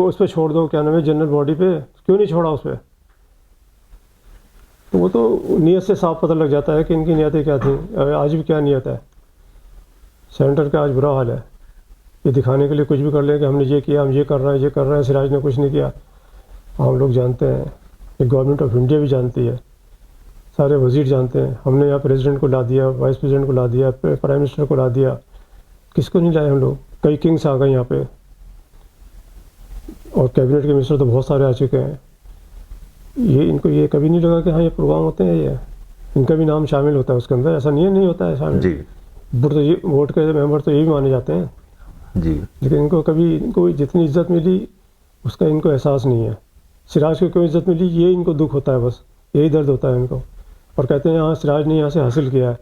اس پہ چھوڑ دو, کیا نام ہے, جنرل باڈی پہ, کیوں نہیں چھوڑا اس پہ؟ تو وہ تو نیت سے صاف پتہ لگ جاتا ہے کہ ان کی نیتیں کیا تھیں. آج بھی کیا نیت ہے سینٹر کا, آج برا حال ہے. یہ دکھانے کے لیے کچھ بھی کر لیں کہ ہم نے یہ کیا, ہم یہ کر رہے ہیں, یہ کر رہے ہیں. سراج نے کچھ نہیں کیا. ہم لوگ جانتے ہیں, یہ گورنمنٹ آف انڈیا بھی جانتی ہے, سارے وزیر جانتے ہیں. ہم نے یہاں پریزیڈنٹ کو لا دیا, وائس پریزیڈنٹ کو لا دیا, پرائم منسٹر کو لا دیا. کس کو نہیں لائے ہم لوگ؟ کئی کنگس آ گئے یہاں پہ, اور کیبنٹ کے منسٹر تو بہت سارے آ چکے ہیں. ان کو یہ کبھی نہیں لگا کہ ہاں یہ پروگرام ہوتے ہیں, یہ ان کا بھی نام شامل ہوتا ہے اس کے اندر. ایسا نہیں ہوتا ہے شامل. جی ووٹ کے ممبر تو یہ بھی مانے جاتے ہیں. جی, لیکن ان کو جتنی عزت ملی اس کا ان کو احساس نہیں ہے. سراج کو کیوں عزت ملی یہ ان کو دکھ ہوتا ہے, بس یہی درد ہوتا ہے ان کو. اور کہتے ہیں ہاں سراج نے یہاں سے حاصل کیا ہے.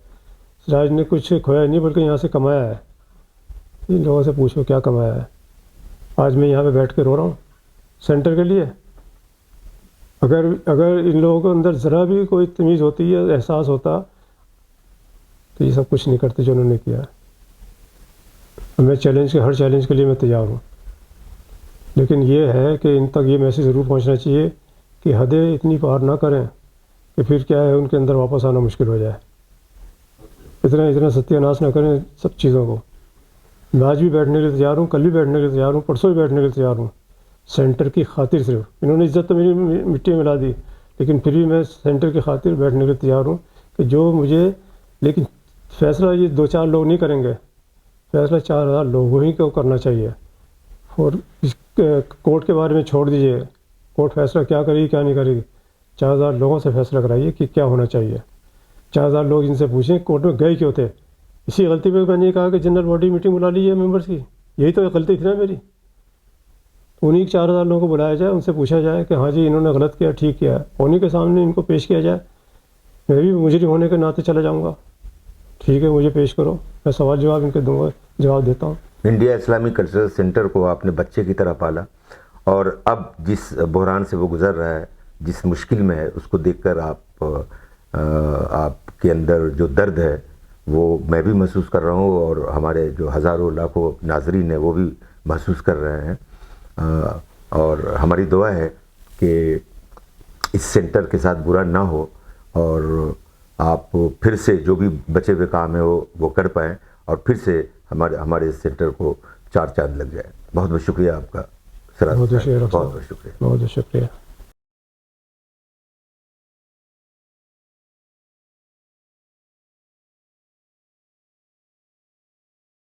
سراج نے کچھ کھویا نہیں بلکہ یہاں سے کمایا ہے. ان لوگوں سے پوچھو کیا کمایا ہے. آج میں یہاں پہ بیٹھ کے رو رہا ہوں سینٹر کے لیے. اگر ان لوگوں کے اندر ذرا بھی کوئی تمیز ہوتی ہے, احساس ہوتا, تو یہ سب کچھ نہیں کرتے جو انہوں نے کیا. میں ہر چیلنج کے لیے میں تیار ہوں. لیکن یہ ہے کہ ان تک یہ میسیج ضرور پہنچنا چاہیے کہ حدیں اتنی پار نہ کریں کہ پھر کیا ہے ان کے اندر واپس آنا مشکل ہو جائے. اتنا ستیہ ناش نہ کریں سب چیزوں کو. میں آج بھی بیٹھنے کے لیے تیار ہوں, کل بھی بیٹھنے کے لیے تیار ہوں, پرسوں بھی بیٹھنے کے لیے تیار ہوں. سینٹر کی خاطر صرف انہوں نے عزت تو میری مٹی میں ملا دی, لیکن پھر بھی میں سینٹر کی خاطر بیٹھنے کے لیے تیار ہوں کہ جو مجھے. لیکن فیصلہ یہ 2-4 لوگ نہیں کریں گے, فیصلہ 4,000 لوگوں ہی کو کرنا چاہیے. اور اس کورٹ کے بارے میں چھوڑ دیجیے, کورٹ فیصلہ کیا کرے گی کیا نہیں کرے گی. 4,000 لوگوں سے فیصلہ کرائیے کہ کیا ہونا چاہیے. 4,000 لوگ ان سے پوچھیں کورٹ میں گئے کیوں تھے. اسی غلطی پہ میں نے کہا کہ جنرل باڈی میٹنگ بلا لیجیے ممبرس کی. یہی تو غلطی تھی نا میری. انہیں 4,000 لوگوں کو بلایا جائے, ان سے پوچھا جائے کہ ہاں جی انہوں نے غلط کیا, ٹھیک کیا, انہیں کے سامنے ان کو پیش کیا جائے. میں بھی مجرم ہونے کے ناطے چلا جاؤں گا. ٹھیک ہے مجھے پیش کرو, میں سوال جواب ان کے دوں گا, جواب دیتا ہوں. انڈیا اسلامک کلچرل سینٹر کو آپ نے بچے کی طرح پالا, اور اب جس بحران سے وہ گزر رہا ہے, جس مشکل میں ہے, اس کو دیکھ کر آپ کے اندر جو درد ہے وہ میں بھی محسوس کر رہا ہوں اور ہمارے جو ہزاروں لاکھوں ناظرین ہیں وہ بھی محسوس کر رہے ہیں، اور ہماری دعا ہے کہ اس سینٹر کے ساتھ برا نہ ہو اور آپ پھر سے جو بھی بچے ہوئے کام ہیں وہ کر پائیں اور پھر سے ہمارے اس سینٹر کو 4 چاند لگ جائے۔ بہت بہت شکریہ آپ کا سراج بہت صاحب، شکریہ، بہت بہت شکریہ۔ بہت شکریہ۔